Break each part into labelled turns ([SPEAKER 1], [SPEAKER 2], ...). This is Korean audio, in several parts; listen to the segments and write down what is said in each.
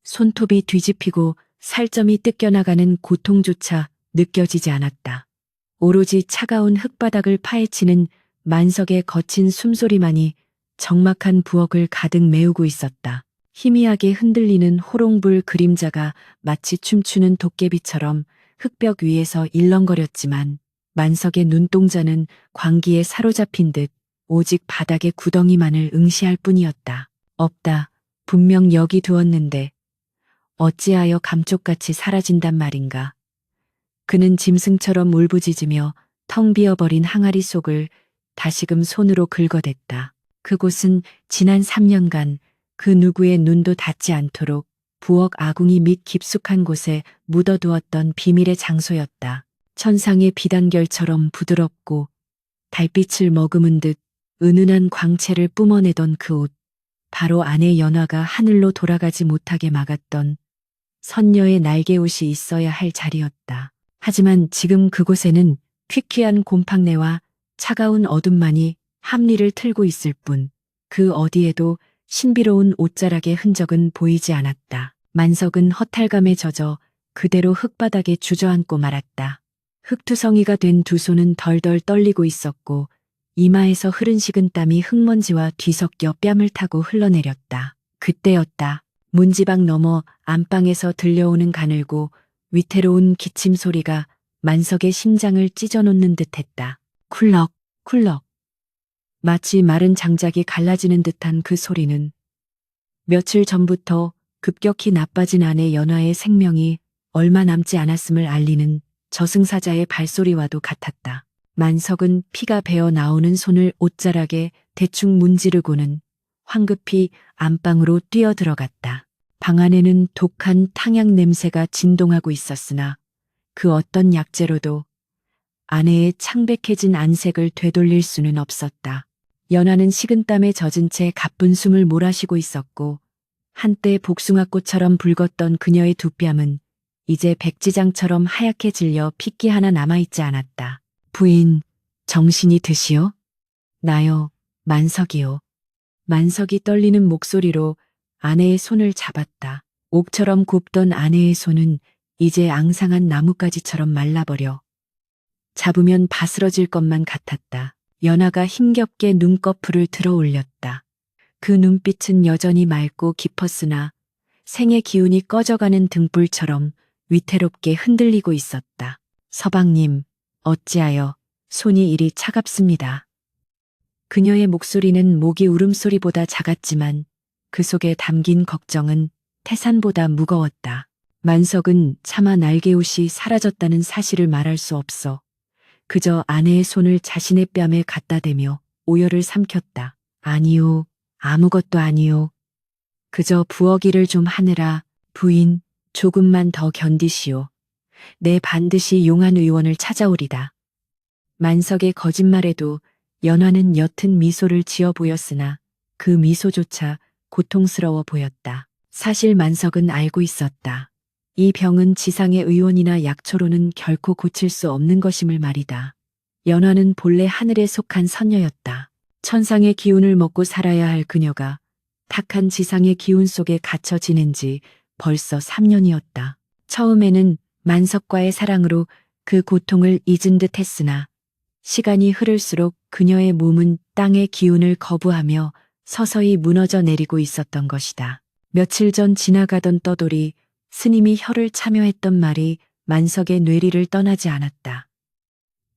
[SPEAKER 1] 손톱이 뒤집히고 살점이 뜯겨나가는 고통조차 느껴지지 않았다. 오로지 차가운 흙바닥을 파헤치는 만석의 거친 숨소리만이 적막한 부엌을 가득 메우고 있었다. 희미하게 흔들리는 호롱불 그림자가 마치 춤추는 도깨비처럼 흙벽 위에서 일렁거렸지만 만석의 눈동자는 광기에 사로잡힌 듯 오직 바닥의 구덩이만을 응시할 뿐이었다. 없다. 분명 여기 두었는데 어찌하여 감쪽같이 사라진단 말인가. 그는 짐승처럼 울부짖으며 텅 비어버린 항아리 속을 다시금 손으로 긁어댔다. 그곳은 지난 3년간 그 누구의 눈도 닿지 않도록 부엌 아궁이 밑 깊숙한 곳에 묻어두었던 비밀의 장소였다. 천상의 비단결처럼 부드럽고 달빛을 머금은 듯 은은한 광채를 뿜어내던 그 옷. 바로 아내 연화가 하늘로 돌아가지 못하게 막았던 선녀의 날개옷이 있어야 할 자리였다. 하지만 지금 그곳에는 퀴퀴한 곰팡내와 차가운 어둠만이 함리를 틀고 있을 뿐 그 어디에도 신비로운 옷자락의 흔적은 보이지 않았다. 만석은 허탈감에 젖어 그대로 흙바닥에 주저앉고 말았다. 흙투성이가 된 두 손은 덜덜 떨리고 있었고 이마에서 흐른 식은땀이 흙먼지와 뒤섞여 뺨을 타고 흘러내렸다. 그때였다. 문지방 너머 안방에서 들려오는 가늘고 위태로운 기침 소리가 만석의 심장을 찢어놓는 듯했다. 쿨럭, 쿨럭. 마치 마른 장작이 갈라지는 듯한 그 소리는 며칠 전부터 급격히 나빠진 아내 연화의 생명이 얼마 남지 않았음을 알리는 저승사자의 발소리와도 같았다. 만석은 피가 배어 나오는 손을 옷자락에 대충 문지르고는 황급히 안방으로 뛰어들어갔다. 방 안에는 독한 탕약 냄새가 진동하고 있었으나 그 어떤 약재로도 아내의 창백해진 안색을 되돌릴 수는 없었다. 연화는 식은땀에 젖은 채 가쁜 숨을 몰아쉬고 있었고 한때 복숭아꽃처럼 붉었던 그녀의 두 뺨은 이제 백지장처럼 하얗게 질려 핏기 하나 남아있지 않았다. 부인, 정신이 드시오? 나요, 만석이요. 만석이 떨리는 목소리로 아내의 손을 잡았다. 옥처럼 곱던 아내의 손은 이제 앙상한 나뭇가지처럼 말라버려 잡으면 바스러질 것만 같았다. 연화가 힘겹게 눈꺼풀을 들어 올렸다. 그 눈빛은 여전히 맑고 깊었으나 생의 기운이 꺼져가는 등불처럼 위태롭게 흔들리고 있었다. 서방님, 어찌하여 손이 이리 차갑습니다. 그녀의 목소리는 모기 울음소리보다 작았지만 그 속에 담긴 걱정은 태산보다 무거웠다. 만석은 차마 날개옷이 사라졌다는 사실을 말할 수 없어 그저 아내의 손을 자신의 뺨에 갖다 대며 오열을 삼켰다. 아니요, 아무것도 아니요. 그저 부엌 일을 좀 하느라 부인 조금만 더 견디시오. 내 반드시 용한 의원을 찾아오리다. 만석의 거짓말에도 연화는 옅은 미소를 지어 보였으나 그 미소조차 고통스러워 보였다. 사실 만석은 알고 있었다. 이 병은 지상의 의원이나 약초로는 결코 고칠 수 없는 것임을 말이다. 연화는 본래 하늘에 속한 선녀였다. 천상의 기운을 먹고 살아야 할 그녀가 탁한 지상의 기운 속에 갇혀 지낸 지 벌써 3년이었다. 처음에는 만석과의 사랑으로 그 고통을 잊은 듯 했으나 시간이 흐를수록 그녀의 몸은 땅의 기운을 거부하며 서서히 무너져 내리고 있었던 것이다. 며칠 전 지나가던 떠돌이 스님이 혀를 참여했던 말이 만석의 뇌리를 떠나지 않았다.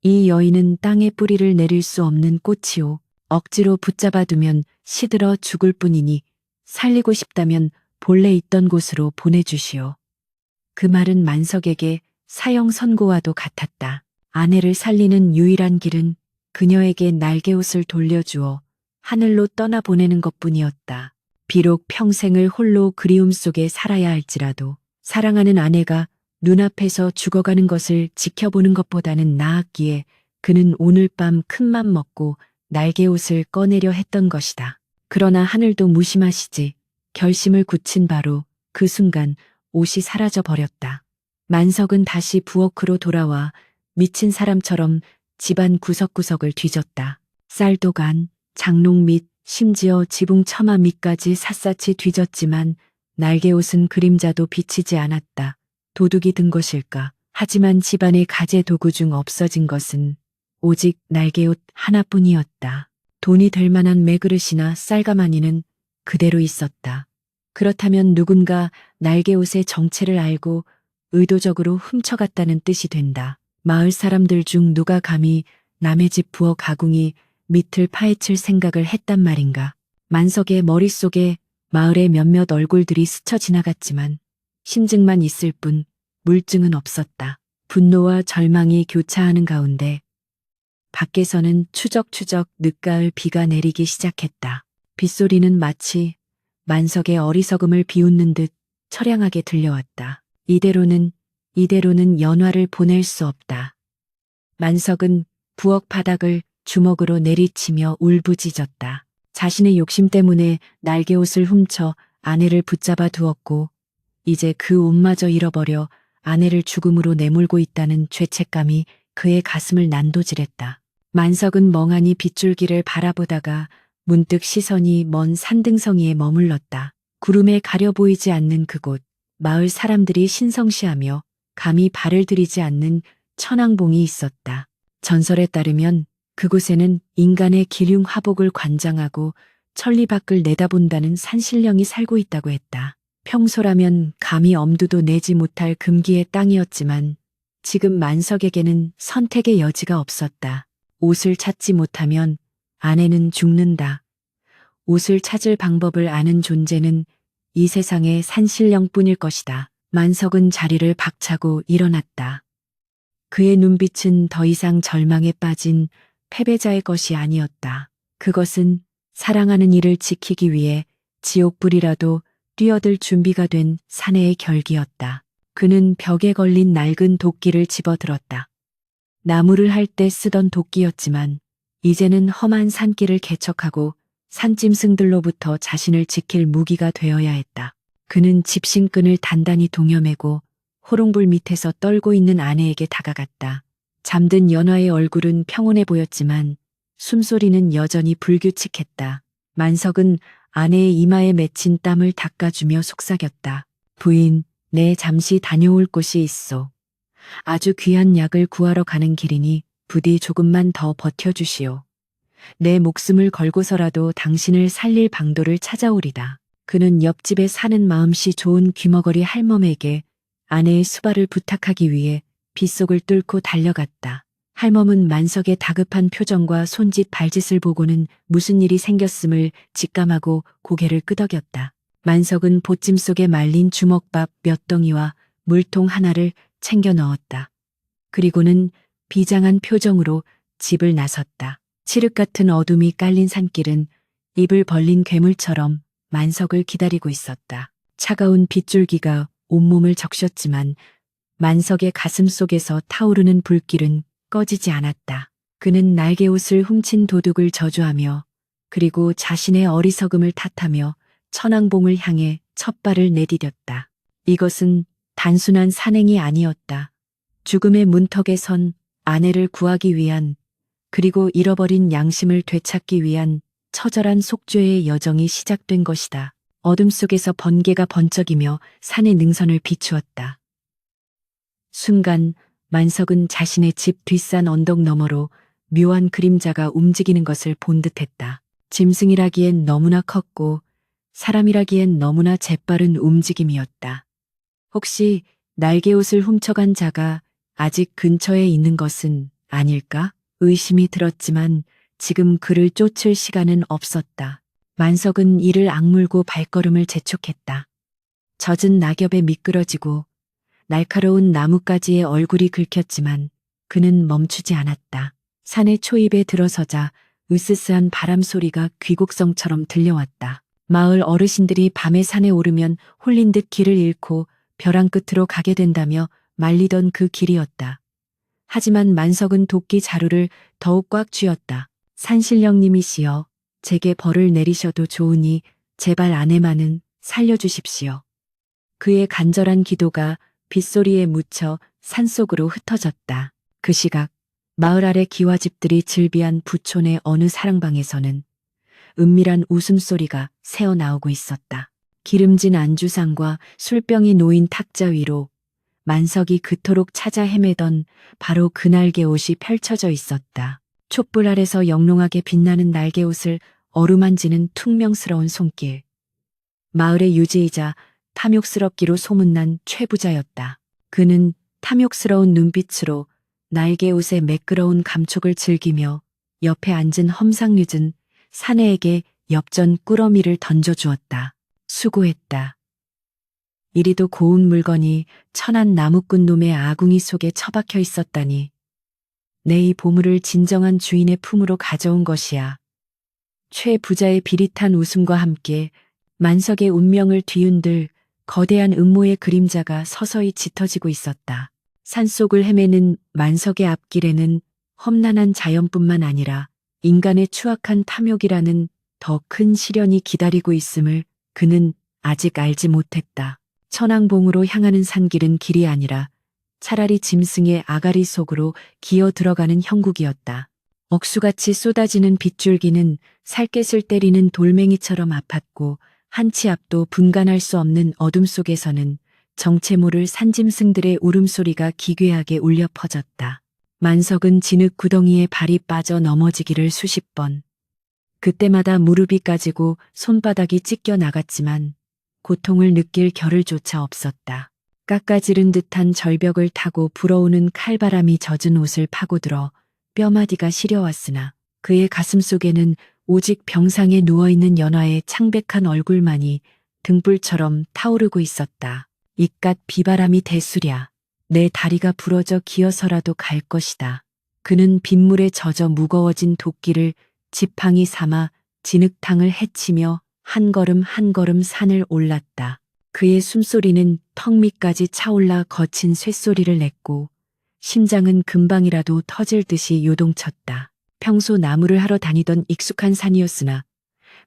[SPEAKER 1] 이 여인은 땅에 뿌리를 내릴 수 없는 꽃이오. 억지로 붙잡아두면 시들어 죽을 뿐이니 살리고 싶다면 본래 있던 곳으로 보내주시오. 그 말은 만석에게 사형 선고와도 같았다. 아내를 살리는 유일한 길은 그녀에게 날개옷을 돌려주어 하늘로 떠나보내는 것뿐이었다. 비록 평생을 홀로 그리움 속에 살아야 할지라도 사랑하는 아내가 눈앞에서 죽어가는 것을 지켜보는 것보다는 나았기에 그는 오늘 밤 큰맘 먹고 날개옷을 꺼내려 했던 것이다. 그러나 하늘도 무심하시지. 결심을 굳힌 바로 그 순간 옷이 사라져 버렸다. 만석은 다시 부엌으로 돌아와 미친 사람처럼 집안 구석구석을 뒤졌다. 쌀도간, 장롱 밑, 심지어 지붕 처마 밑까지 샅샅이 뒤졌지만 날개옷은 그림자도 비치지 않았다. 도둑이 든 것일까? 하지만 집안의 가재 도구 중 없어진 것은 오직 날개옷 하나뿐이었다. 돈이 될 만한 매그릇이나 쌀가마니는 그대로 있었다. 그렇다면 누군가 날개옷의 정체를 알고 의도적으로 훔쳐갔다는 뜻이 된다. 마을 사람들 중 누가 감히 남의 집 부엌 가궁이 밑을 파헤칠 생각을 했단 말인가. 만석의 머릿속에 마을의 몇몇 얼굴들이 스쳐 지나갔지만 심증만 있을 뿐 물증은 없었다. 분노와 절망이 교차하는 가운데 밖에서는 추적추적 늦가을 비가 내리기 시작했다. 빗소리는 마치 만석의 어리석음을 비웃는 듯 처량하게 들려왔다. 이대로는 연화를 보낼 수 없다. 만석은 부엌 바닥을 주먹으로 내리치며 울부짖었다. 자신의 욕심 때문에 날개옷을 훔쳐 아내를 붙잡아 두었고 이제 그 옷마저 잃어버려 아내를 죽음으로 내몰고 있다는 죄책감이 그의 가슴을 난도질했다. 만석은 멍하니 빗줄기를 바라보다가 문득 시선이 먼 산등성이에 머물렀다. 구름에 가려 보이지 않는 그곳, 마을 사람들이 신성시하며 감히 발을 들이지 않는 천왕봉이 있었다. 전설에 따르면 그곳에는 인간의 기륭 화복을 관장하고 천리 밖을 내다본다는 산신령이 살고 있다고 했다. 평소라면 감히 엄두도 내지 못할 금기의 땅이었지만 지금 만석에게는 선택의 여지가 없었다. 옷을 찾지 못하면 아내는 죽는다. 옷을 찾을 방법을 아는 존재는 이 세상의 산신령뿐일 것이다. 만석은 자리를 박차고 일어났다. 그의 눈빛은 더 이상 절망에 빠진 패배자의 것이 아니었다. 그것은 사랑하는 이를 지키기 위해 지옥불이라도 뛰어들 준비가 된 사내의 결기였다. 그는 벽에 걸린 낡은 도끼를 집어들었다. 나무를 할 때 쓰던 도끼였지만 이제는 험한 산길을 개척하고 산짐승들로부터 자신을 지킬 무기가 되어야 했다. 그는 집신끈을 단단히 동여매고 호롱불 밑에서 떨고 있는 아내에게 다가갔다. 잠든 연화의 얼굴은 평온해 보였지만 숨소리는 여전히 불규칙했다. 만석은 아내의 이마에 맺힌 땀을 닦아주며 속삭였다. 부인, 내 잠시 다녀올 곳이 있어. 아주 귀한 약을 구하러 가는 길이니 부디 조금만 더 버텨주시오. 내 목숨을 걸고서라도 당신을 살릴 방도를 찾아오리다. 그는 옆집에 사는 마음씨 좋은 귀머거리 할멈에게 아내의 수발을 부탁하기 위해 빗속을 뚫고 달려갔다. 할멈은 만석의 다급한 표정과 손짓 발짓을 보고는 무슨 일이 생겼음을 직감하고 고개를 끄덕였다. 만석은 보찜 속에 말린 주먹밥 몇 덩이와 물통 하나를 챙겨 넣었다. 그리고는 비장한 표정으로 집을 나섰다. 칠흑 같은 어둠이 깔린 산길은 입을 벌린 괴물처럼 만석을 기다리고 있었다. 차가운 빗줄기가 온몸을 적셨지만 만석의 가슴 속에서 타오르는 불길은 꺼지지 않았다. 그는 날개옷을 훔친 도둑을 저주하며 그리고 자신의 어리석음을 탓하며 천왕봉을 향해 첫 발을 내디뎠다. 이것은 단순한 산행이 아니었다. 죽음의 문턱에 선 아내를 구하기 위한 그리고 잃어버린 양심을 되찾기 위한 처절한 속죄의 여정이 시작된 것이다. 어둠 속에서 번개가 번쩍이며 산의 능선을 비추었다. 순간 만석은 자신의 집 뒷산 언덕 너머로 묘한 그림자가 움직이는 것을 본 듯했다. 짐승이라기엔 너무나 컸고 사람이라기엔 너무나 재빠른 움직임이었다. 혹시 날개옷을 훔쳐간 자가 아직 근처에 있는 것은 아닐까? 의심이 들었지만 지금 그를 쫓을 시간은 없었다. 만석은 이를 악물고 발걸음을 재촉했다. 젖은 낙엽에 미끄러지고 날카로운 나뭇가지에 얼굴이 긁혔지만 그는 멈추지 않았다. 산의 초입에 들어서자 으스스한 바람 소리가 귀곡성처럼 들려왔다. 마을 어르신들이 밤에 산에 오르면 홀린 듯 길을 잃고 벼랑 끝으로 가게 된다며 말리던 그 길이었다. 하지만 만석은 도끼 자루를 더욱 꽉 쥐었다. 산신령님이시여, 제게 벌을 내리셔도 좋으니 제발 아내만은 살려주십시오. 그의 간절한 기도가 빗소리에 묻혀 산속으로 흩어졌다. 그 시각 마을 아래 기와집들이 즐비한 부촌의 어느 사랑방에서는 은밀한 웃음소리가 새어나오고 있었다. 기름진 안주상과 술병이 놓인 탁자 위로 만석이 그토록 찾아 헤매던 바로 그 날개옷이 펼쳐져 있었다. 촛불 아래서 영롱하게 빛나는 날개옷을 어루만지는 퉁명스러운 손길. 마을의 유지이자 탐욕스럽기로 소문난 최부자였다. 그는 탐욕스러운 눈빛으로 날개옷의 매끄러운 감촉을 즐기며 옆에 앉은 험상궂은 사내에게 엽전 꾸러미를 던져주었다. 수고했다. 이리도 고운 물건이 천한 나무꾼 놈의 아궁이 속에 처박혀 있었다니. 내 이 보물을 진정한 주인의 품으로 가져온 것이야. 최 부자의 비릿한 웃음과 함께 만석의 운명을 뒤흔들 거대한 음모의 그림자가 서서히 짙어지고 있었다. 산속을 헤매는 만석의 앞길에는 험난한 자연뿐만 아니라 인간의 추악한 탐욕이라는 더 큰 시련이 기다리고 있음을 그는 아직 알지 못했다. 천왕봉으로 향하는 산길은 길이 아니라 차라리 짐승의 아가리 속으로 기어 들어가는 형국이었다. 억수같이 쏟아지는 빗줄기는 살갗을 때리는 돌멩이처럼 아팠고 한치 앞도 분간할 수 없는 어둠 속에서는 정체 모를 산짐승들의 울음소리가 기괴하게 울려 퍼졌다. 만석은 진흙 구덩이에 발이 빠져 넘어지기를 수십 번. 그때마다 무릎이 까지고 손바닥이 찢겨 나갔지만 고통을 느낄 겨를조차 없었다. 깎아지른 듯한 절벽을 타고 불어오는 칼바람이 젖은 옷을 파고들어 뼈마디가 시려왔으나 그의 가슴 속에는 오직 병상에 누워있는 연화의 창백한 얼굴만이 등불처럼 타오르고 있었다. 이깟 비바람이 대수랴. 내 다리가 부러져 기어서라도 갈 것이다. 그는 빗물에 젖어 무거워진 도끼를 지팡이 삼아 진흙탕을 헤치며 한 걸음 한 걸음 산을 올랐다. 그의 숨소리는 턱 밑까지 차올라 거친 쇳소리를 냈고 심장은 금방이라도 터질 듯이 요동쳤다. 평소 나무를 하러 다니던 익숙한 산이었으나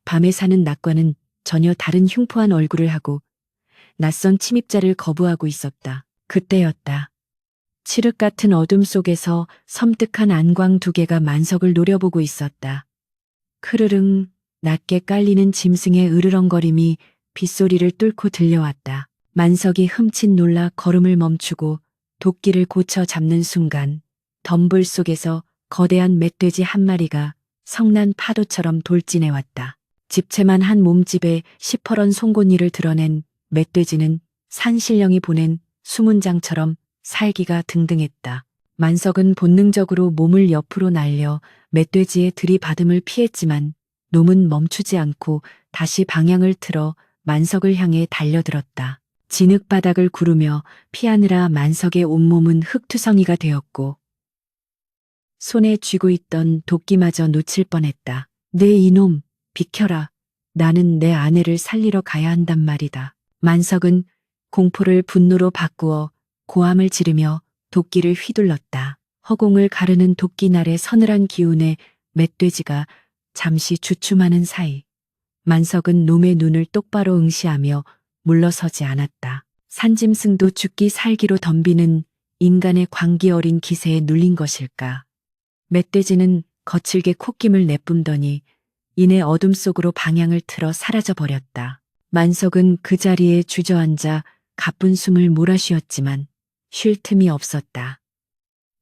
[SPEAKER 1] 밤에 사는 낮과는 전혀 다른 흉포한 얼굴을 하고 낯선 침입자를 거부하고 있었다. 그때였다. 칠흑 같은 어둠 속에서 섬뜩한 안광 두 개가 만석을 노려보고 있었다. 크르릉 낮게 깔리는 짐승의 으르렁거림이 빗소리를 뚫고 들려왔다. 만석이 흠칫 놀라 걸음을 멈추고 도끼를 고쳐 잡는 순간 덤불 속에서 거대한 멧돼지 한 마리가 성난 파도처럼 돌진해왔다. 집채만 한 몸집에 시퍼런 송곳니를 드러낸 멧돼지는 산신령이 보낸 수문장처럼 살기가 등등했다. 만석은 본능적으로 몸을 옆으로 날려 멧돼지의 들이받음을 피했지만 놈은 멈추지 않고 다시 방향을 틀어 만석을 향해 달려들었다. 진흙바닥을 구르며 피하느라 만석의 온몸은 흙투성이가 되었고 손에 쥐고 있던 도끼마저 놓칠 뻔했다. 네 이놈, 비켜라. 나는 내 아내를 살리러 가야 한단 말이다. 만석은 공포를 분노로 바꾸어 고함을 지르며 도끼를 휘둘렀다. 허공을 가르는 도끼날의 서늘한 기운에 멧돼지가 잠시 주춤하는 사이 만석은 놈의 눈을 똑바로 응시하며 물러서지 않았다. 산짐승도 죽기 살기로 덤비는 인간의 광기 어린 기세에 눌린 것일까. 멧돼지는 거칠게 콧김을 내뿜더니 이내 어둠 속으로 방향을 틀어 사라져버렸다. 만석은 그 자리에 주저앉아 가쁜 숨을 몰아쉬었지만 쉴 틈이 없었다.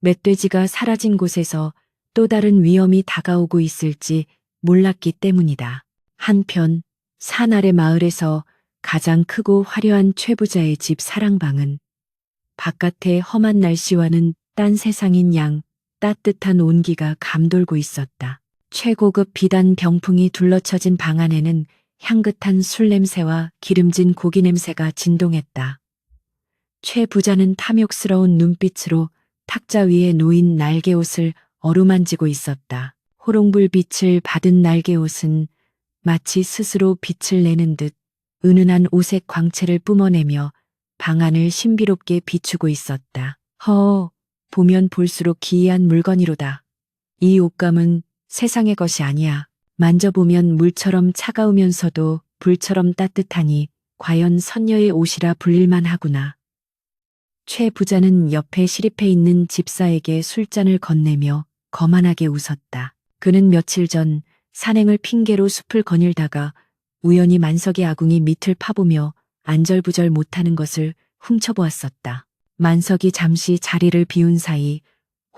[SPEAKER 1] 멧돼지가 사라진 곳에서 또 다른 위험이 다가오고 있을지 몰랐기 때문이다. 한편 산 아래 마을에서 가장 크고 화려한 최부자의 집 사랑방은 바깥의 험한 날씨와는 딴 세상인 양 따뜻한 온기가 감돌고 있었다. 최고급 비단 병풍이 둘러쳐진 방 안에는 향긋한 술 냄새와 기름진 고기 냄새가 진동했다. 최 부자는 탐욕스러운 눈빛으로 탁자 위에 놓인 날개옷을 어루만지고 있었다. 호롱불빛을 받은 날개옷은 마치 스스로 빛을 내는 듯 은은한 오색 광채를 뿜어내며 방 안을 신비롭게 비추고 있었다. 보면 볼수록 기이한 물건이로다. 이 옷감은 세상의 것이 아니야. 만져보면 물처럼 차가우면서도 불처럼 따뜻하니 과연 선녀의 옷이라 불릴만 하구나. 최 부자는 옆에 시립해 있는 집사에게 술잔을 건네며 거만하게 웃었다. 그는 며칠 전 산행을 핑계로 숲을 거닐다가 우연히 만석의 아궁이 밑을 파보며 안절부절 못하는 것을 훔쳐보았었다. 만석이 잠시 자리를 비운 사이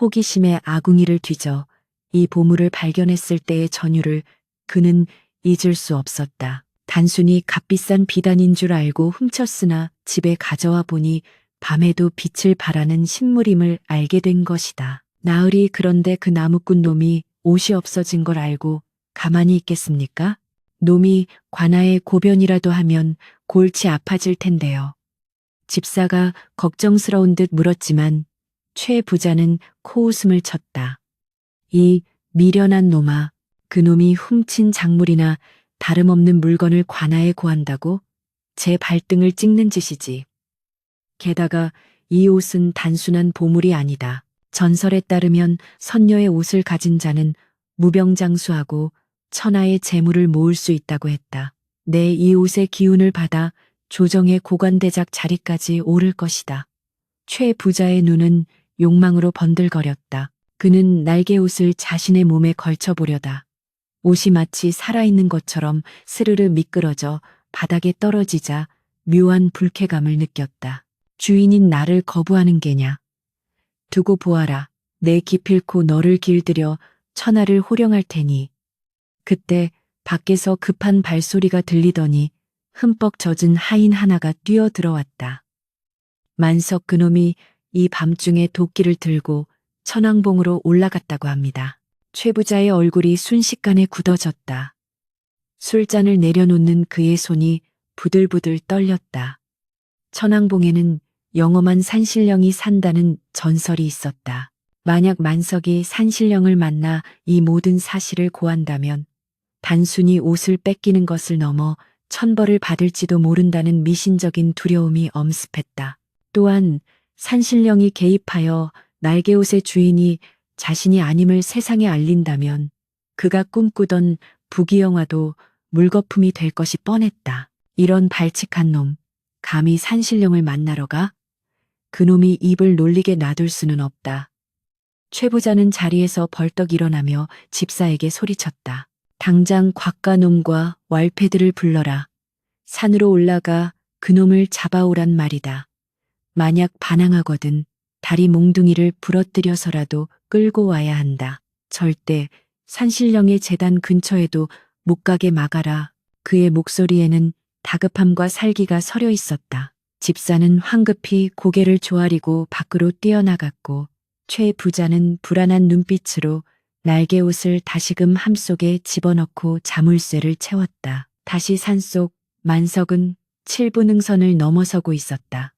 [SPEAKER 1] 호기심에 아궁이를 뒤져 이 보물을 발견했을 때의 전율을 그는 잊을 수 없었다. 단순히 값비싼 비단인 줄 알고 훔쳤으나 집에 가져와 보니 밤에도 빛을 발하는 식물임을 알게 된 것이다. 나으리 그런데 그 나무꾼 놈이 옷이 없어진 걸 알고 가만히 있겠습니까? 놈이 관아에 고변이라도 하면 골치 아파질 텐데요. 집사가 걱정스러운 듯 물었지만 최 부자는 코웃음을 쳤다. 이 미련한 놈아, 그놈이 훔친 작물이나 다름없는 물건을 관아에 고한다고 제 발등을 찍는 짓이지. 게다가 이 옷은 단순한 보물이 아니다. 전설에 따르면 선녀의 옷을 가진 자는 무병장수하고 천하의 재물을 모을 수 있다고 했다. 내 이 옷의 기운을 받아 조정의 고관대작 자리까지 오를 것이다. 최 부자의 눈은 욕망으로 번들거렸다. 그는 날개 옷을 자신의 몸에 걸쳐보려다. 옷이 마치 살아있는 것처럼 스르르 미끄러져 바닥에 떨어지자 묘한 불쾌감을 느꼈다. 주인인 나를 거부하는 게냐. 두고 보아라. 내 기필코 너를 길들여 천하를 호령할 테니. 그때 밖에서 급한 발소리가 들리더니 흠뻑 젖은 하인 하나가 뛰어 들어왔다. 만석 그놈이 이 밤중에 도끼를 들고 천왕봉으로 올라갔다고 합니다. 최 부자의 얼굴이 순식간에 굳어졌다. 술잔을 내려놓는 그의 손이 부들부들 떨렸다. 천왕봉에는 영험한 산신령이 산다는 전설이 있었다. 만약 만석이 산신령을 만나 이 모든 사실을 고한다면 단순히 옷을 뺏기는 것을 넘어 천벌을 받을지도 모른다는 미신적인 두려움이 엄습했다. 또한 산신령이 개입하여 날개옷의 주인이 자신이 아님을 세상에 알린다면 그가 꿈꾸던 부귀영화도 물거품이 될 것이 뻔했다. 이런 발칙한 놈, 감히 산신령을 만나러 가? 그놈이 입을 놀리게 놔둘 수는 없다. 최 부자는 자리에서 벌떡 일어나며 집사에게 소리쳤다. 당장 곽가놈과 왈패들을 불러라. 산으로 올라가 그놈을 잡아오란 말이다. 만약 반항하거든 다리 몽둥이를 부러뜨려서라도 끌고 와야 한다. 절대 산신령의 재단 근처에도 못 가게 막아라. 그의 목소리에는 다급함과 살기가 서려 있었다. 집사는 황급히 고개를 조아리고 밖으로 뛰어나갔고 최 부자는 불안한 눈빛으로 날개옷을 다시금 함 속에 집어넣고 자물쇠를 채웠다. 다시 산속 만석은 칠분응선을 넘어서고 있었다.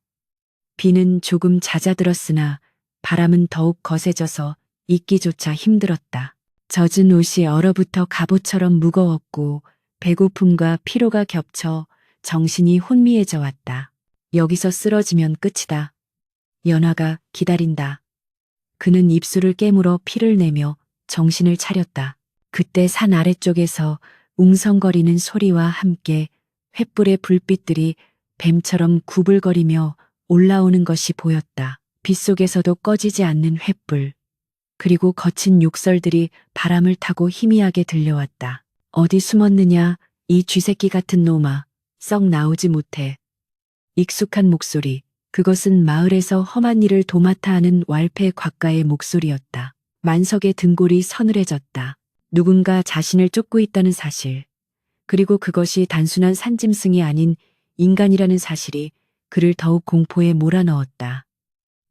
[SPEAKER 1] 비는 조금 잦아들었으나 바람은 더욱 거세져서 있기조차 힘들었다. 젖은 옷이 얼어붙어 갑옷처럼 무거웠고 배고픔과 피로가 겹쳐 정신이 혼미해져 왔다. 여기서 쓰러지면 끝이다. 연화가 기다린다. 그는 입술을 깨물어 피를 내며 정신을 차렸다. 그때 산 아래쪽에서 웅성거리는 소리와 함께 횃불의 불빛들이 뱀처럼 구불거리며 올라오는 것이 보였다. 빗속에서도 꺼지지 않는 횃불. 그리고 거친 욕설들이 바람을 타고 희미하게 들려왔다. 어디 숨었느냐, 이 쥐새끼 같은 놈아. 썩 나오지 못해. 익숙한 목소리. 그것은 마을에서 험한 일을 도맡아 하는 왈패 곽가의 목소리였다. 만석의 등골이 서늘해졌다. 누군가 자신을 쫓고 있다는 사실. 그리고 그것이 단순한 산짐승이 아닌 인간이라는 사실이 그를 더욱 공포에 몰아넣었다.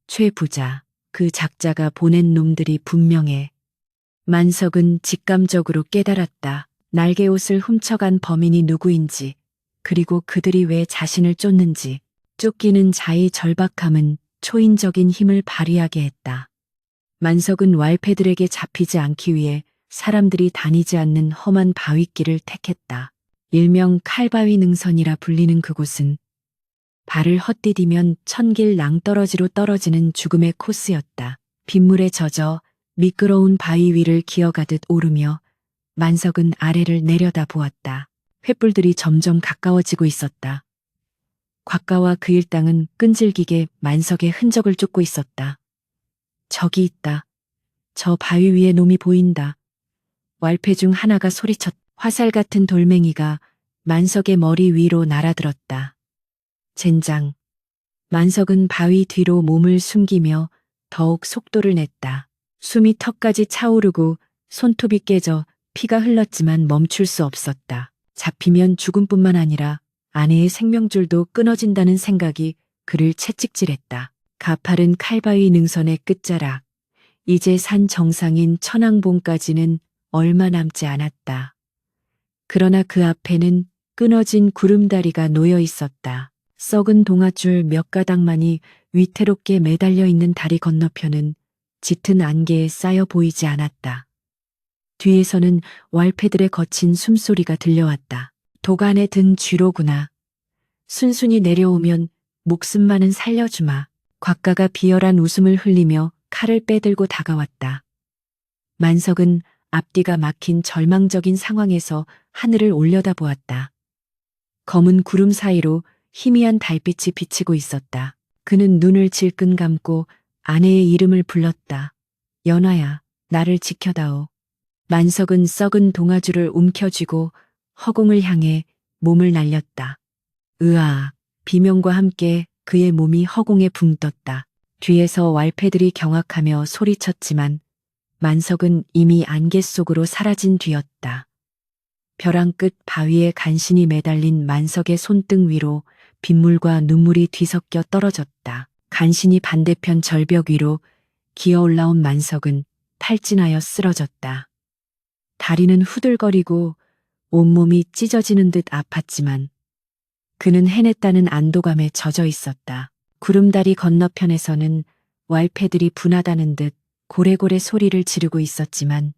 [SPEAKER 1] 최 부자, 그 작자가 보낸 놈들이 분명해. 만석은 직감적으로 깨달았다. 날개옷을 훔쳐간 범인이 누구인지, 그리고 그들이 왜 자신을 쫓는지. 쫓기는 자의 절박함은 초인적인 힘을 발휘하게 했다. 만석은 왈패들에게 잡히지 않기 위해 사람들이 다니지 않는 험한 바위길을 택했다. 일명 칼바위 능선이라 불리는 그곳은 발을 헛디디면 천길 낭떠러지로 떨어지는 죽음의 코스였다. 빗물에 젖어 미끄러운 바위 위를 기어가듯 오르며 만석은 아래를 내려다 보았다. 횃불들이 점점 가까워지고 있었다. 곽가와 그 일당은 끈질기게 만석의 흔적을 쫓고 있었다. 저기 있다. 저 바위 위에 놈이 보인다. 왈패 중 하나가 소리쳤다. 화살 같은 돌멩이가 만석의 머리 위로 날아들었다. 젠장. 만석은 바위 뒤로 몸을 숨기며 더욱 속도를 냈다. 숨이 턱까지 차오르고 손톱이 깨져 피가 흘렀지만 멈출 수 없었다. 잡히면 죽음뿐만 아니라 아내의 생명줄도 끊어진다는 생각이 그를 채찍질했다. 가파른 칼바위 능선의 끝자락. 이제 산 정상인 천왕봉까지는 얼마 남지 않았다. 그러나 그 앞에는 끊어진 구름다리가 놓여 있었다. 썩은 동아줄 몇 가닥만이 위태롭게 매달려 있는 다리 건너편은 짙은 안개에 쌓여 보이지 않았다. 뒤에서는 왈패들의 거친 숨소리가 들려왔다. 도간에 든 쥐로구나. 순순히 내려오면 목숨만은 살려주마. 곽가가 비열한 웃음을 흘리며 칼을 빼들고 다가왔다. 만석은 앞뒤가 막힌 절망적인 상황에서 하늘을 올려다보았다. 검은 구름 사이로 희미한 달빛이 비치고 있었다. 그는 눈을 질끈 감고 아내의 이름을 불렀다. 연화야, 나를 지켜다오. 만석은 썩은 동아줄을 움켜쥐고 허공을 향해 몸을 날렸다. 으아, 비명과 함께 그의 몸이 허공에 붕 떴다. 뒤에서 왈패들이 경악하며 소리쳤지만 만석은 이미 안개 속으로 사라진 뒤였다. 벼랑 끝 바위에 간신히 매달린 만석의 손등 위로 빗물과 눈물이 뒤섞여 떨어졌다. 간신히 반대편 절벽 위로 기어 올라온 만석은 탈진하여 쓰러졌다. 다리는 후들거리고 온몸이 찢어지는 듯 아팠지만 그는 해냈다는 안도감에 젖어 있었다. 구름다리 건너편에서는 왈패들이 분하다는 듯 고래고래 소리를 지르고 있었지만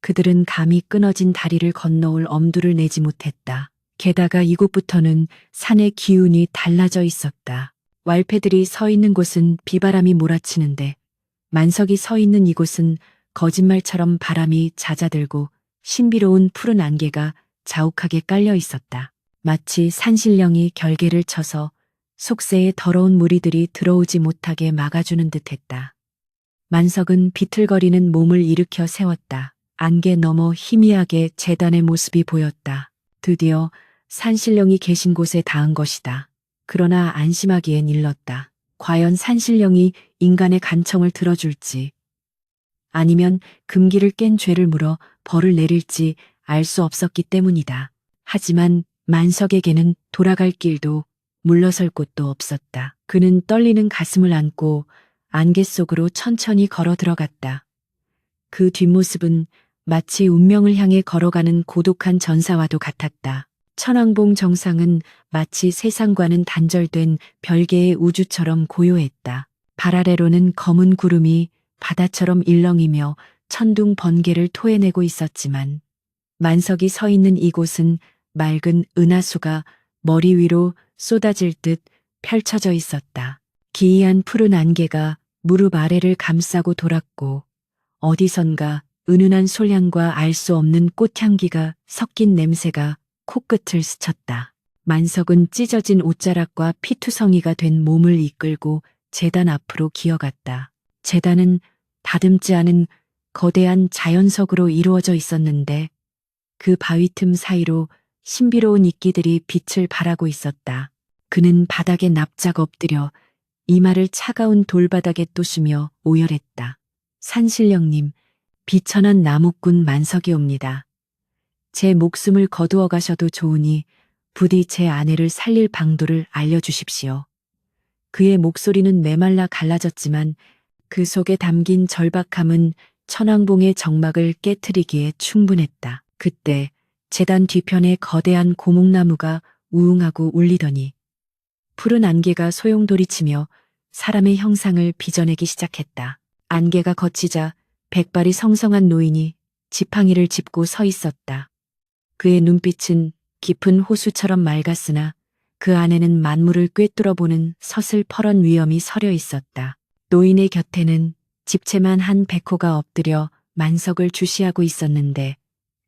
[SPEAKER 1] 그들은 감히 끊어진 다리를 건너올 엄두를 내지 못했다. 게다가 이곳부터는 산의 기운이 달라져 있었다. 왈패들이 서 있는 곳은 비바람이 몰아치는데 만석이 서 있는 이곳은 거짓말처럼 바람이 잦아들고 신비로운 푸른 안개가 자욱하게 깔려 있었다. 마치 산신령이 결계를 쳐서 속세에 더러운 무리들이 들어오지 못하게 막아주는 듯했다. 만석은 비틀거리는 몸을 일으켜 세웠다. 안개 너머 희미하게 제단의 모습이 보였다. 드디어 산신령이 계신 곳에 닿은 것이다. 그러나 안심하기엔 일렀다. 과연 산신령이 인간의 간청을 들어줄지 아니면 금기를 깬 죄를 물어 벌을 내릴지 알 수 없었기 때문이다. 하지만 만석에게는 돌아갈 길도 물러설 곳도 없었다. 그는 떨리는 가슴을 안고 안개 속으로 천천히 걸어 들어갔다. 그 뒷모습은 마치 운명을 향해 걸어가는 고독한 전사와도 같았다. 천왕봉 정상은 마치 세상과는 단절된 별개의 우주처럼 고요했다. 발 아래로는 검은 구름이 바다처럼 일렁이며 천둥 번개를 토해내고 있었지만 만석이 서 있는 이곳은 맑은 은하수가 머리 위로 쏟아질 듯 펼쳐져 있었다. 기이한 푸른 안개가 무릎 아래를 감싸고 돌았고 어디선가 은은한 솔향과 알 수 없는 꽃향기가 섞인 냄새가 코끝을 스쳤다. 만석은 찢어진 옷자락과 피투성이가 된 몸을 이끌고 제단 앞으로 기어갔다. 제단은 다듬지 않은 거대한 자연석으로 이루어져 있었는데 그 바위 틈 사이로 신비로운 이끼들이 빛을 발하고 있었다. 그는 바닥에 납작 엎드려 이마를 차가운 돌바닥에 또시며 오열했다. 산신령님, 비천한 나무꾼 만석이옵니다. 제 목숨을 거두어 가셔도 좋으니 부디 제 아내를 살릴 방도를 알려주십시오. 그의 목소리는 메말라 갈라졌지만 그 속에 담긴 절박함은 천왕봉의 정막을 깨트리기에 충분했다. 그때 제단 뒤편에 거대한 고목나무가 우웅하고 울리더니 푸른 안개가 소용돌이치며 사람의 형상을 빚어내기 시작했다. 안개가 걷히자 백발이 성성한 노인이 지팡이를 짚고 서 있었다. 그의 눈빛은 깊은 호수처럼 맑았으나 그 안에는 만물을 꿰뚫어보는 서슬퍼런 위엄이 서려 있었다. 노인의 곁에는 집채만 한 백호가 엎드려 만석을 주시하고 있었는데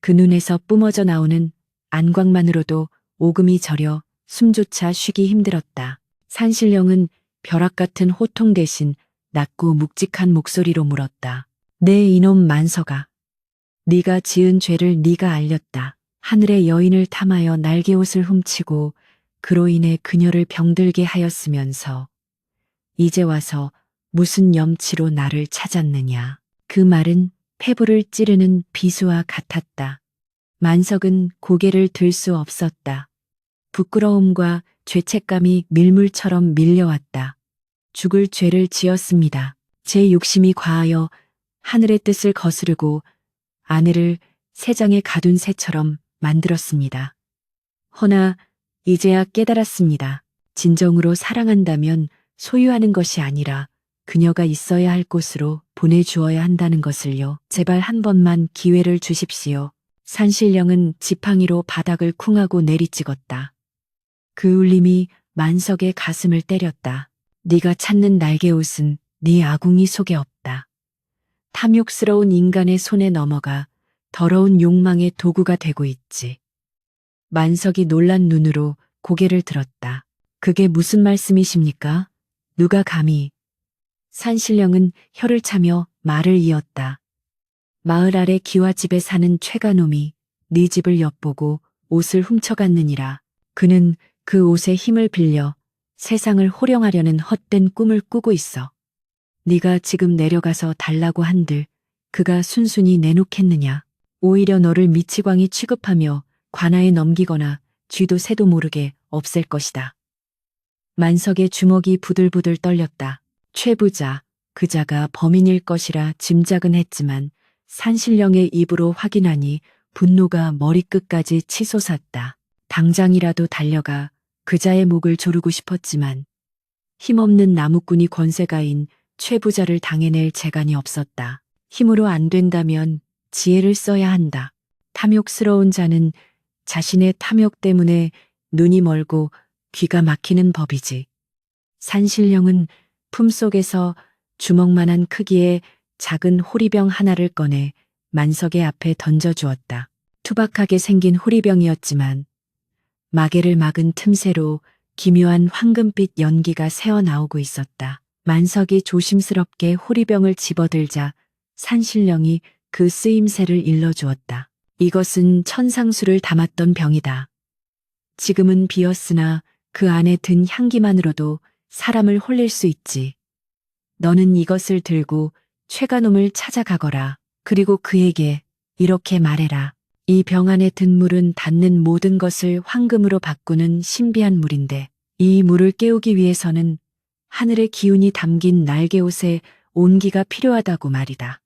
[SPEAKER 1] 그 눈에서 뿜어져 나오는 안광만으로도 오금이 저려 숨조차 쉬기 힘들었다. 산신령은 벼락 같은 호통 대신 낮고 묵직한 목소리로 물었다. 네 이놈 만석아. 네가 지은 죄를 네가 알렸다. 하늘의 여인을 탐하여 날개옷을 훔치고 그로 인해 그녀를 병들게 하였으면서 이제 와서 무슨 염치로 나를 찾았느냐. 그 말은 폐부를 찌르는 비수와 같았다. 만석은 고개를 들 수 없었다. 부끄러움과 죄책감이 밀물처럼 밀려왔다. 죽을 죄를 지었습니다. 제 욕심이 과하여 하늘의 뜻을 거스르고 아내를 새장에 가둔 새처럼 만들었습니다. 허나 이제야 깨달았습니다. 진정으로 사랑한다면 소유하는 것이 아니라 그녀가 있어야 할 곳으로 보내주어야 한다는 것을요. 제발 한 번만 기회를 주십시오. 산신령은 지팡이로 바닥을 쿵하고 내리찍었다. 그 울림이 만석의 가슴을 때렸다. 네가 찾는 날개옷은 네 아궁이 속에 없다. 탐욕스러운 인간의 손에 넘어가 더러운 욕망의 도구가 되고 있지. 만석이 놀란 눈으로 고개를 들었다. 그게 무슨 말씀이십니까? 누가 감히? 산신령은 혀를 차며 말을 이었다. 마을 아래 기와집에 사는 최가놈이 네 집을 엿보고 옷을 훔쳐갔느니라. 그는 그 옷의 힘을 빌려 세상을 호령하려는 헛된 꿈을 꾸고 있어. 네가 지금 내려가서 달라고 한들 그가 순순히 내놓겠느냐. 오히려 너를 미치광이 취급하며 관아에 넘기거나 쥐도 새도 모르게 없앨 것이다. 만석의 주먹이 부들부들 떨렸다. 최부자, 그자가 범인일 것이라 짐작은 했지만 산신령의 입으로 확인하니 분노가 머리끝까지 치솟았다. 당장이라도 달려가 그자의 목을 조르고 싶었지만 힘없는 나무꾼이 권세가인 최부자를 당해낼 재간이 없었다. 힘으로 안 된다면 지혜를 써야 한다. 탐욕스러운 자는 자신의 탐욕 때문에 눈이 멀고 귀가 막히는 법이지. 산신령은 품속에서 주먹만한 크기의 작은 호리병 하나를 꺼내 만석의 앞에 던져주었다. 투박하게 생긴 호리병이었지만 마개를 막은 틈새로 기묘한 황금빛 연기가 새어나오고 있었다. 만석이 조심스럽게 호리병을 집어들자 산신령이 그 쓰임새를 일러주었다. 이것은 천상수를 담았던 병이다. 지금은 비었으나 그 안에 든 향기만으로도 사람을 홀릴 수 있지. 너는 이것을 들고 최가놈을 찾아가거라. 그리고 그에게 이렇게 말해라. 이 병 안에 든 물은 닿는 모든 것을 황금으로 바꾸는 신비한 물인데 이 물을 깨우기 위해서는 하늘의 기운이 담긴 날개옷의 온기가 필요하다고 말이다.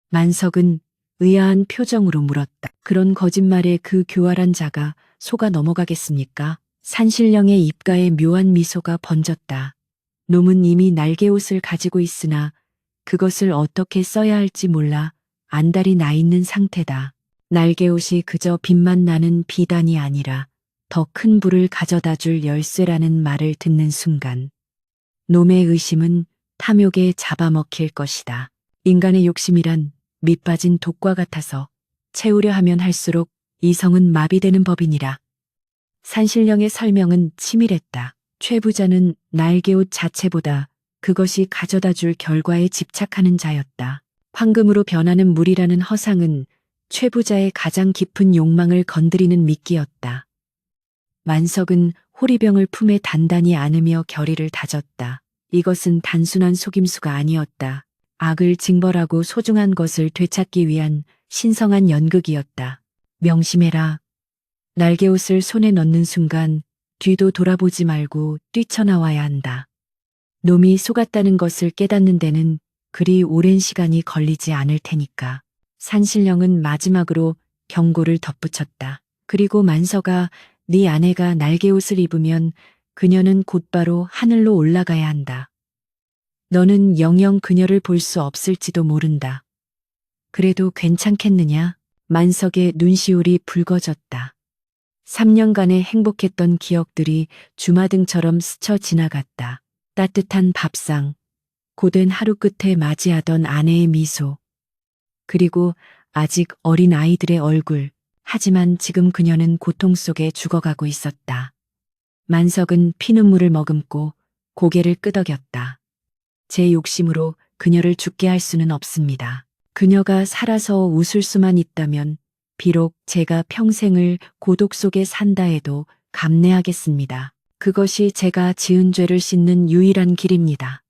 [SPEAKER 1] 만석은 의아한 표정으로 물었다. 그런 거짓말에 그 교활한 자가 속아 넘어가겠습니까? 산신령의 입가에 묘한 미소가 번졌다. 놈은 이미 날개옷을 가지고 있으나 그것을 어떻게 써야 할지 몰라 안달이 나 있는 상태다. 날개옷이 그저 빛만 나는 비단이 아니라 더 큰 불을 가져다 줄 열쇠라는 말을 듣는 순간 놈의 의심은 탐욕에 잡아먹힐 것이다. 인간의 욕심이란 밑빠진 독과 같아서 채우려 하면 할수록 이성은 마비되는 법이니라. 산신령의 설명은 치밀했다. 최부자는 날개옷 자체보다 그것이 가져다 줄 결과에 집착하는 자였다. 황금으로 변하는 물이라는 허상은 최부자의 가장 깊은 욕망을 건드리는 미끼였다. 만석은 호리병을 품에 단단히 안으며 결의를 다졌다. 이것은 단순한 속임수가 아니었다. 악을 징벌하고 소중한 것을 되찾기 위한 신성한 연극이었다. 명심해라. 날개옷을 손에 넣는 순간 뒤도 돌아보지 말고 뛰쳐나와야 한다. 놈이 속았다는 것을 깨닫는 데는 그리 오랜 시간이 걸리지 않을 테니까. 산신령은 마지막으로 경고를 덧붙였다. 그리고 만석아, 네 아내가 날개옷을 입으면 그녀는 곧바로 하늘로 올라가야 한다. 너는 영영 그녀를 볼 수 없을지도 모른다. 그래도 괜찮겠느냐? 만석의 눈시울이 붉어졌다. 3년간의 행복했던 기억들이 주마등처럼 스쳐 지나갔다. 따뜻한 밥상, 고된 하루 끝에 맞이하던 아내의 미소, 그리고 아직 어린 아이들의 얼굴. 하지만 지금 그녀는 고통 속에 죽어가고 있었다. 만석은 피눈물을 머금고 고개를 끄덕였다. 제 욕심으로 그녀를 죽게 할 수는 없습니다. 그녀가 살아서 웃을 수만 있다면 비록 제가 평생을 고독 속에 산다 해도 감내하겠습니다. 그것이 제가 지은 죄를 씻는 유일한 길입니다.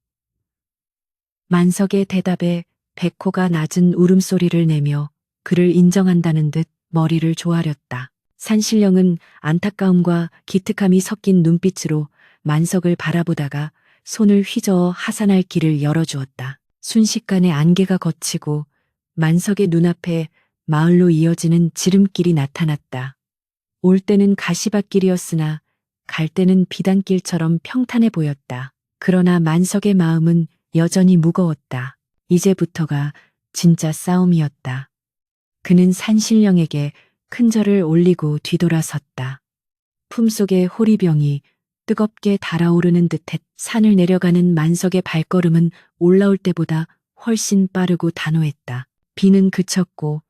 [SPEAKER 1] 만석의 대답에 백호가 낮은 울음소리를 내며 그를 인정한다는 듯 머리를 조아렸다. 산신령은 안타까움과 기특함이 섞인 눈빛으로 만석을 바라보다가 손을 휘저어 하산할 길을 열어주었다. 순식간에 안개가 걷히고 만석의 눈앞에 마을로 이어지는 지름길이 나타났다. 올 때는 가시밭길이었으나 갈 때는 비단길처럼 평탄해 보였다. 그러나 만석의 마음은 여전히 무거웠다. 이제부터가 진짜 싸움이었다. 그는 산신령에게 큰 절을 올리고 뒤돌아섰다. 품속의 호리병이 뜨겁게 달아오르는 듯했. 산을 내려가는 만석의 발걸음은 올라올 때보다 훨씬 빠르고 단호했다. 비는 그쳤고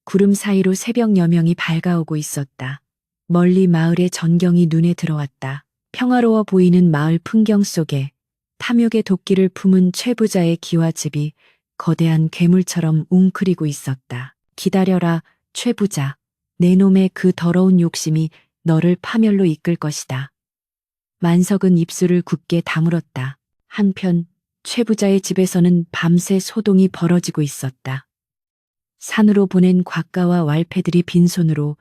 [SPEAKER 1] 구름 사이로 새벽 여명이 밝아오고 있었다. 멀리 마을의 전경이 눈에 들어왔다. 평화로워 보이는 마을 풍경 속에 탐욕의 도끼를 품은 최부자의 기와집이 거대한 괴물처럼 웅크리고 있었다. 기다려라, 최부자. 내 놈의 그 더러운 욕심이 너를 파멸로 이끌 것이다. 만석은 입술을 굳게 다물었다. 한편 최부자의 집에서는 밤새 소동이 벌어지고 있었다. 산으로 보낸 곽가와 왈패들이 빈손으로,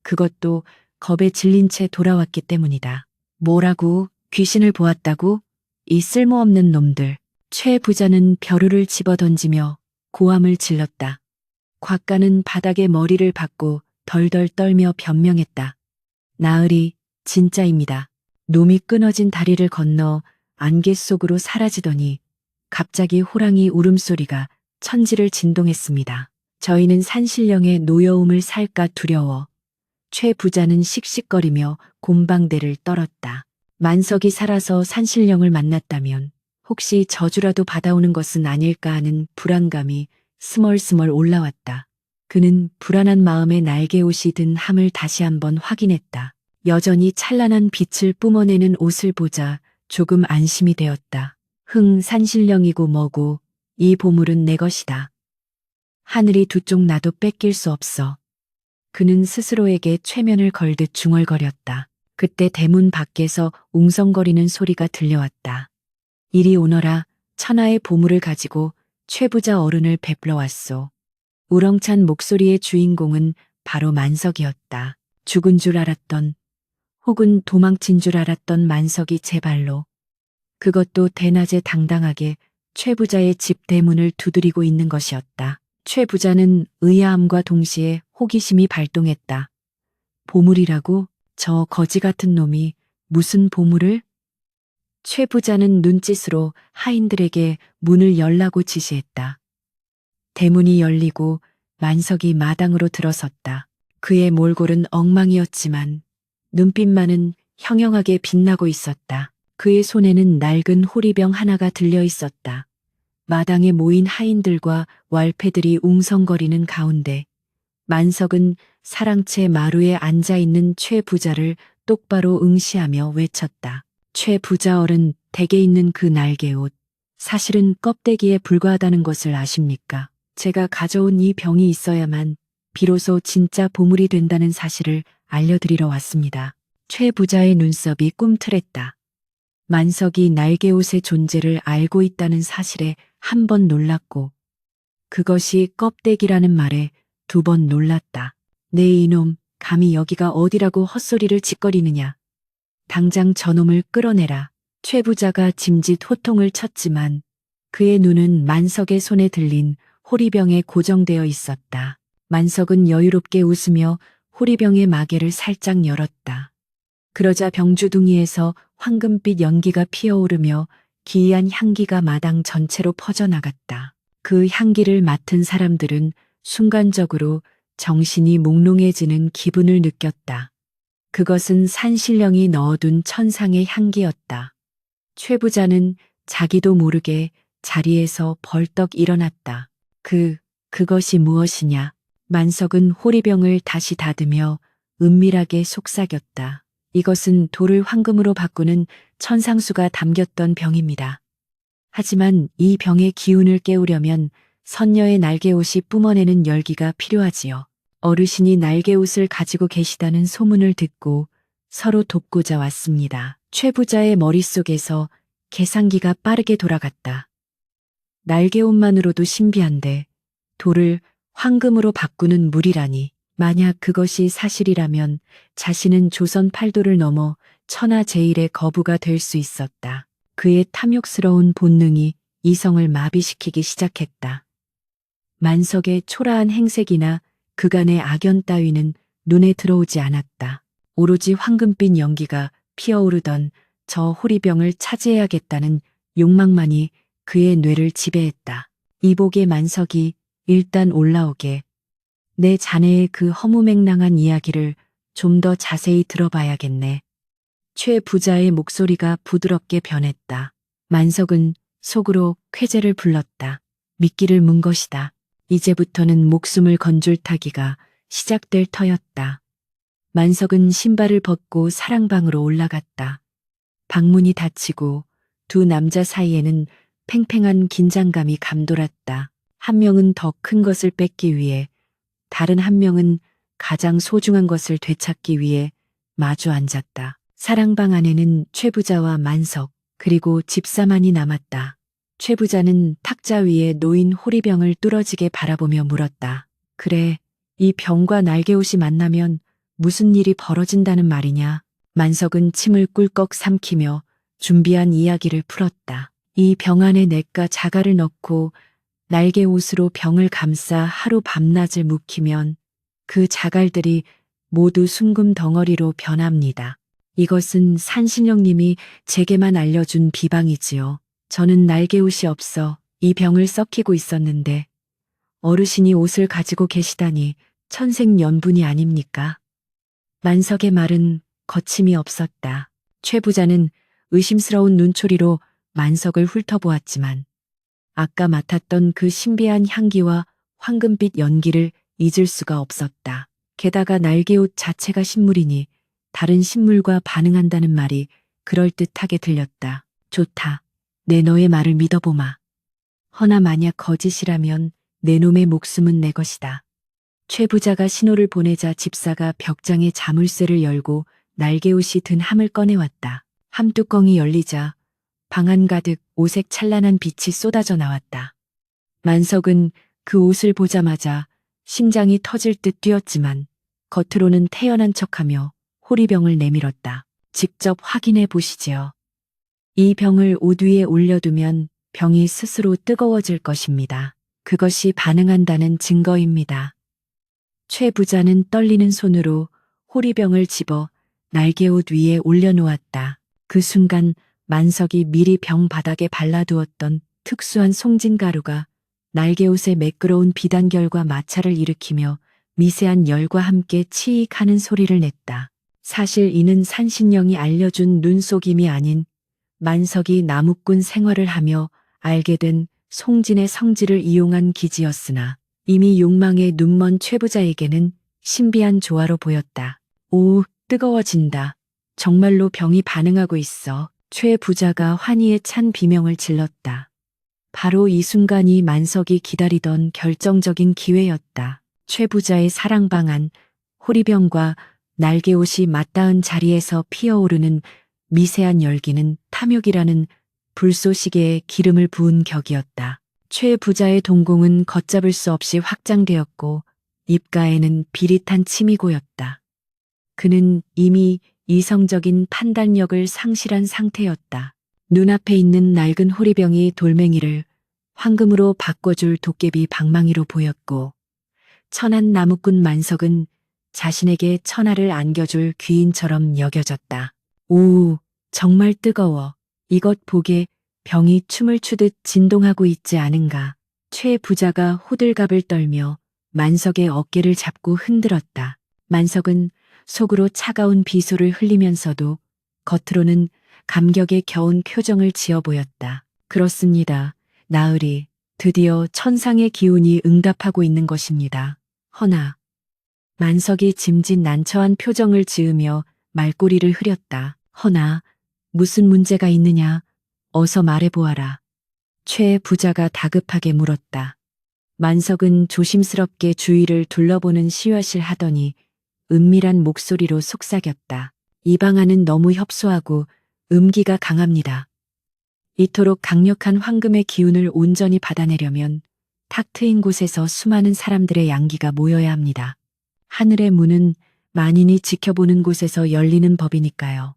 [SPEAKER 1] 그것도 겁에 질린 채 돌아왔기 때문이다. 뭐라고? 귀신을 보았다고? 이 쓸모없는 놈들. 최 부자는 벼루를 집어던지며 고함을 질렀다. 곽가는 바닥에 머리를 박고 덜덜 떨며 변명했다. 나으리, 진짜입니다. 놈이 끊어진 다리를 건너 안개 속으로 사라지더니 갑자기 호랑이 울음소리가 천지를 진동했습니다. 저희는 산신령의 노여움을 살까 두려워 최 부자는 씩씩거리며 곰방대를 떨었다. 만석이 살아서 산신령을 만났다면 혹시 저주라도 받아오는 것은 아닐까 하는 불안감이 스멀스멀 올라왔다. 그는 불안한 마음에 날개옷이 든 함을 다시 한번 확인했다. 여전히 찬란한 빛을 뿜어내는 옷을 보자 조금 안심이 되었다. 산신령이고 뭐고 이 보물은 내 것이다. 하늘이 두 쪽 나도 뺏길 수 없어. 그는 스스로에게 최면을 걸듯 중얼거렸다. 그때 대문 밖에서 웅성거리는 소리가 들려왔다. 이리 오너라. 천하의 보물을 가지고 최부자 어른을 뵙러 왔소. 우렁찬 목소리의 주인공은 바로 만석이었다. 죽은 줄 알았던, 혹은 도망친 줄 알았던 만석이 제 발로, 그것도 대낮에 당당하게 최부자의 집 대문을 두드리고 있는 것이었다. 최부자는 의아함과 동시에 호기심이 발동했다. 보물이라고? 저 거지 같은 놈이 무슨 보물을? 최부자는 눈짓으로 하인들에게 문을 열라고 지시했다. 대문이 열리고 만석이 마당으로 들어섰다. 그의 몰골은 엉망이었지만 눈빛만은 형형하게 빛나고 있었다. 그의 손에는 낡은 호리병 하나가 들려 있었다. 마당에 모인 하인들과 왈패들이 웅성거리는 가운데 만석은 사랑채 마루에 앉아있는 최 부자를 똑바로 응시하며 외쳤다. 최 부자 어른, 댁에 있는 그 날개옷, 사실은 껍데기에 불과하다는 것을 아십니까? 제가 가져온 이 병이 있어야만 비로소 진짜 보물이 된다는 사실을 알려드리러 왔습니다. 최 부자의 눈썹이 꿈틀했다. 만석이 날개옷의 존재를 알고 있다는 사실에 한 번 놀랐고 그것이 껍데기라는 말에 두 번 놀랐다. 네 이놈, 감히 여기가 어디라고 헛소리를 짓거리느냐. 당장 저놈을 끌어내라. 최 부자가 짐짓 호통을 쳤지만 그의 눈은 만석의 손에 들린 호리병에 고정되어 있었다. 만석은 여유롭게 웃으며 호리병의 마개를 살짝 열었다. 그러자 병주둥이에서 황금빛 연기가 피어오르며 기이한 향기가 마당 전체로 퍼져나갔다. 그 향기를 맡은 사람들은 순간적으로 정신이 몽롱해지는 기분을 느꼈다. 그것은 산신령이 넣어둔 천상의 향기였다. 최 부자는 자기도 모르게 자리에서 벌떡 일어났다. 그것이 무엇이냐? 만석은 호리병을 다시 닫으며 은밀하게 속삭였다. 이것은 돌을 황금으로 바꾸는 천상수가 담겼던 병입니다. 하지만 이 병의 기운을 깨우려면 선녀의 날개옷이 뿜어내는 열기가 필요하지요. 어르신이 날개옷을 가지고 계시다는 소문을 듣고 서로 돕고자 왔습니다. 최 부자의 머릿속에서 계산기가 빠르게 돌아갔다. 날개옷만으로도 신비한데 돌을 황금으로 바꾸는 물이라니. 만약 그것이 사실이라면 자신은 조선 팔도를 넘어 천하제일의 거부가 될 수 있었다. 그의 탐욕스러운 본능이 이성을 마비시키기 시작했다. 만석의 초라한 행색이나 그간의 악연 따위는 눈에 들어오지 않았다. 오로지 황금빛 연기가 피어오르던 저 호리병을 차지해야겠다는 욕망만이 그의 뇌를 지배했다. 이복의 만석이 일단 올라오게. 내 자네의 그 허무맹랑한 이야기를 좀 더 자세히 들어봐야겠네. 최 부자의 목소리가 부드럽게 변했다. 만석은 속으로 쾌재를 불렀다. 미끼를 문 것이다. 이제부터는 목숨을 건줄 타기가 시작될 터였다. 만석은 신발을 벗고 사랑방으로 올라갔다. 방문이 닫히고 두 남자 사이에는 팽팽한 긴장감이 감돌았다. 한 명은 더 큰 것을 뺏기 위해, 다른 한 명은 가장 소중한 것을 되찾기 위해 마주 앉았다. 사랑방 안에는 최 부자와 만석, 그리고 집사만이 남았다. 최 부자는 탁자 위에 놓인 호리병을 뚫어지게 바라보며 물었다. 그래, 이 병과 날개옷이 만나면 무슨 일이 벌어진다는 말이냐? 만석은 침을 꿀꺽 삼키며 준비한 이야기를 풀었다. 이 병 안에 냇과 자갈을 넣고 날개옷으로 병을 감싸 하루 밤낮을 묵히면 그 자갈들이 모두 순금 덩어리로 변합니다. 이것은 산신령님이 제게만 알려준 비방이지요. 저는 날개옷이 없어 이 병을 썩히고 있었는데 어르신이 옷을 가지고 계시다니 천생연분이 아닙니까? 만석의 말은 거침이 없었다. 최 부자는 의심스러운 눈초리로 만석을 훑어보았지만 아까 맡았던 그 신비한 향기와 황금빛 연기를 잊을 수가 없었다. 게다가 날개옷 자체가 식물이니 다른 식물과 반응한다는 말이 그럴듯하게 들렸다. 좋다. 내 너의 말을 믿어보마. 허나 만약 거짓이라면 내 놈의 목숨은 내 것이다. 최 부자가 신호를 보내자 집사가 벽장에 자물쇠를 열고 날개옷이 든 함을 꺼내왔다. 함 뚜껑이 열리자 방 안 가득 오색 찬란한 빛이 쏟아져 나왔다. 만석은 그 옷을 보자마자 심장이 터질 듯 뛰었지만 겉으로는 태연한 척하며 호리병을 내밀었다. 직접 확인해 보시지요. 이 병을 옷 위에 올려두면 병이 스스로 뜨거워질 것입니다. 그것이 반응한다는 증거입니다. 최 부자는 떨리는 손으로 호리병을 집어 날개옷 위에 올려놓았다. 그 순간 만석이 미리 병 바닥에 발라두었던 특수한 송진가루가 날개옷의 매끄러운 비단결과 마찰을 일으키며 미세한 열과 함께 치익 하는 소리를 냈다. 사실 이는 산신령이 알려준 눈속임이 아닌 만석이 나무꾼 생활을 하며 알게 된 송진의 성질을 이용한 기지였으나 이미 욕망에 눈먼 최부자에게는 신비한 조화로 보였다. 오, 뜨거워진다. 정말로 병이 반응하고 있어. 최 부자가 환희에 찬 비명을 질렀다. 바로 이 순간이 만석이 기다리던 결정적인 기회였다. 최 부자의 사랑방 안 호리병과 날개옷이 맞닿은 자리에서 피어오르는 미세한 열기는 탐욕이라는 불쏘시개에 기름을 부은 격이었다. 최 부자의 동공은 걷잡을 수 없이 확장되었고 입가에는 비릿한 침이 고였다. 그는 이미 이성적인 판단력을 상실한 상태였다. 눈앞에 있는 낡은 호리병이 돌멩이를 황금으로 바꿔줄 도깨비 방망이로 보였고 천한 나무꾼 만석은 자신에게 천하를 안겨줄 귀인처럼 여겨졌다. 오, 정말 뜨거워. 이것 보게 병이 춤을 추듯 진동하고 있지 않은가. 최 부자가 호들갑을 떨며 만석의 어깨를 잡고 흔들었다. 만석은 속으로 차가운 비소를 흘리면서도 겉으로는 감격에 겨운 표정을 지어 보였다. 그렇습니다. 나으리, 드디어 천상의 기운이 응답하고 있는 것입니다. 허나 만석이 짐짓 난처한 표정을 지으며 말꼬리를 흐렸다. 허나 무슨 문제가 있느냐? 어서 말해보아라. 최 부자가 다급하게 물었다. 만석은 조심스럽게 주위를 둘러보는 시얏을 하더니 은밀한 목소리로 속삭였다. 이 방안은 너무 협소하고 음기가 강합니다. 이토록 강력한 황금의 기운을 온전히 받아내려면 탁 트인 곳에서 수많은 사람들의 양기가 모여야 합니다. 하늘의 문은 만인이 지켜보는 곳에서 열리는 법이니까요.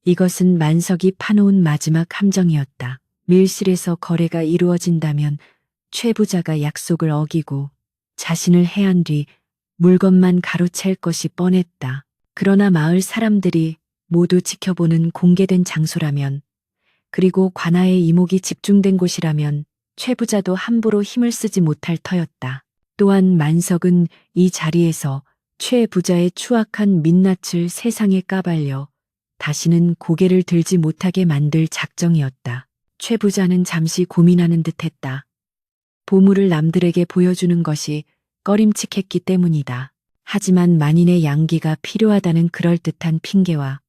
[SPEAKER 1] 이것은 만석이 파놓은 마지막 함정이었다. 밀실에서 거래가 이루어진다면 최 부자가 약속을 어기고 자신을 해한 뒤 물건만 가로챌 것이 뻔했다. 그러나 마을 사람들이 모두 지켜보는 공개된 장소라면, 그리고 관아의 이목이 집중된 곳이라면 최 부자도 함부로 힘을 쓰지 못할 터였다. 또한 만석은 이 자리에서 최 부자의 추악한 민낯을 세상에 까발려 다시는 고개를 들지 못하게 만들 작정이었다. 최 부자는 잠시 고민하는 듯했다. 보물을 남들에게 보여주는 것이 꺼림칙했기 때문이다. 하지만 만인의 양기가 필요하다는 그럴듯한 핑계와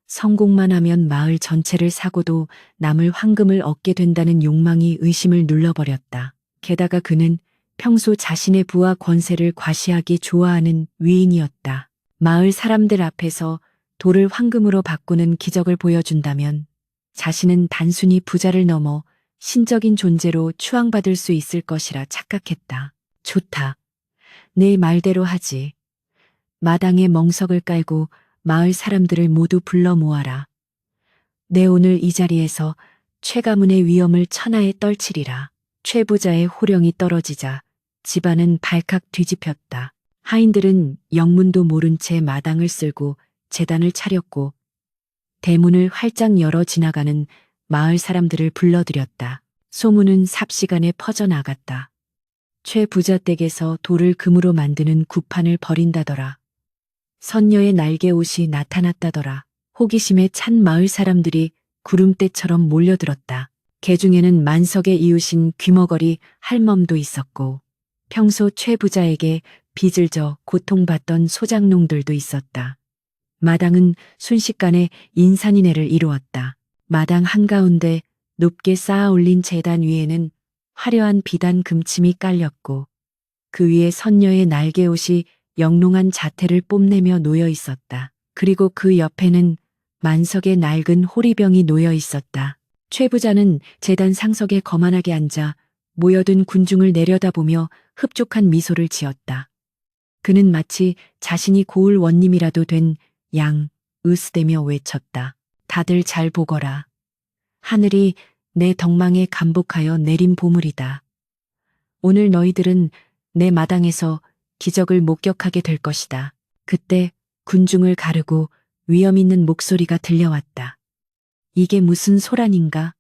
[SPEAKER 1] 성공만 하면 마을 전체를 사고도 남을 황금을 얻게 된다는 욕망이 의심을 눌러버렸다. 게다가 그는 평소 자신의 부와 권세를 과시하기 좋아하는 위인이었다. 마을 사람들 앞에서 돌을 황금으로 바꾸는 기적을 보여준다면 자신은 단순히 부자를 넘어 신적인 존재로 추앙받을 수 있을 것이라 착각했다. 좋다. 내 말대로 하지. 마당에 멍석을 깔고 마을 사람들을 모두 불러 모아라. 내 오늘 이 자리에서 최 가문의 위엄을 천하에 떨치리라. 최 부자의 호령이 떨어지자 집안은 발칵 뒤집혔다. 하인들은 영문도 모른 채 마당을 쓸고 제단을 차렸고 대문을 활짝 열어 지나가는 마을 사람들을 불러들였다. 소문은 삽시간에 퍼져나갔다. 최 부자 댁에서 돌을 금으로 만드는 구판을 벌인다더라. 선녀의 날개 옷이 나타났다더라. 호기심에 찬 마을 사람들이 구름대처럼 몰려들었다. 개 중에는 만석의 이웃인 귀머거리 할멈도 있었고 평소 최 부자에게 빚을 져 고통받던 소장농들도 있었다. 마당은 순식간에 인산인해를 이루었다. 마당 한가운데 높게 쌓아 올린 제단 위에는 화려한 비단 금침이 깔렸고 그 위에 선녀의 날개옷이 영롱한 자태를 뽐내며 놓여 있었다. 그리고 그 옆에는 만석의 낡은 호리병이 놓여 있었다. 최 부자는 제단 상석에 거만하게 앉아 모여든 군중을 내려다보며 흡족한 미소를 지었다. 그는 마치 자신이 고을 원님이라도 된 양 으스대며 외쳤다. 다들 잘 보거라. 하늘이 내 덕망에 감복하여 내린 보물이다. 오늘 너희들은 내 마당에서 기적을 목격하게 될 것이다. 그때 군중을 가르고 위엄 있는 목소리가 들려왔다. 이게 무슨 소란인가?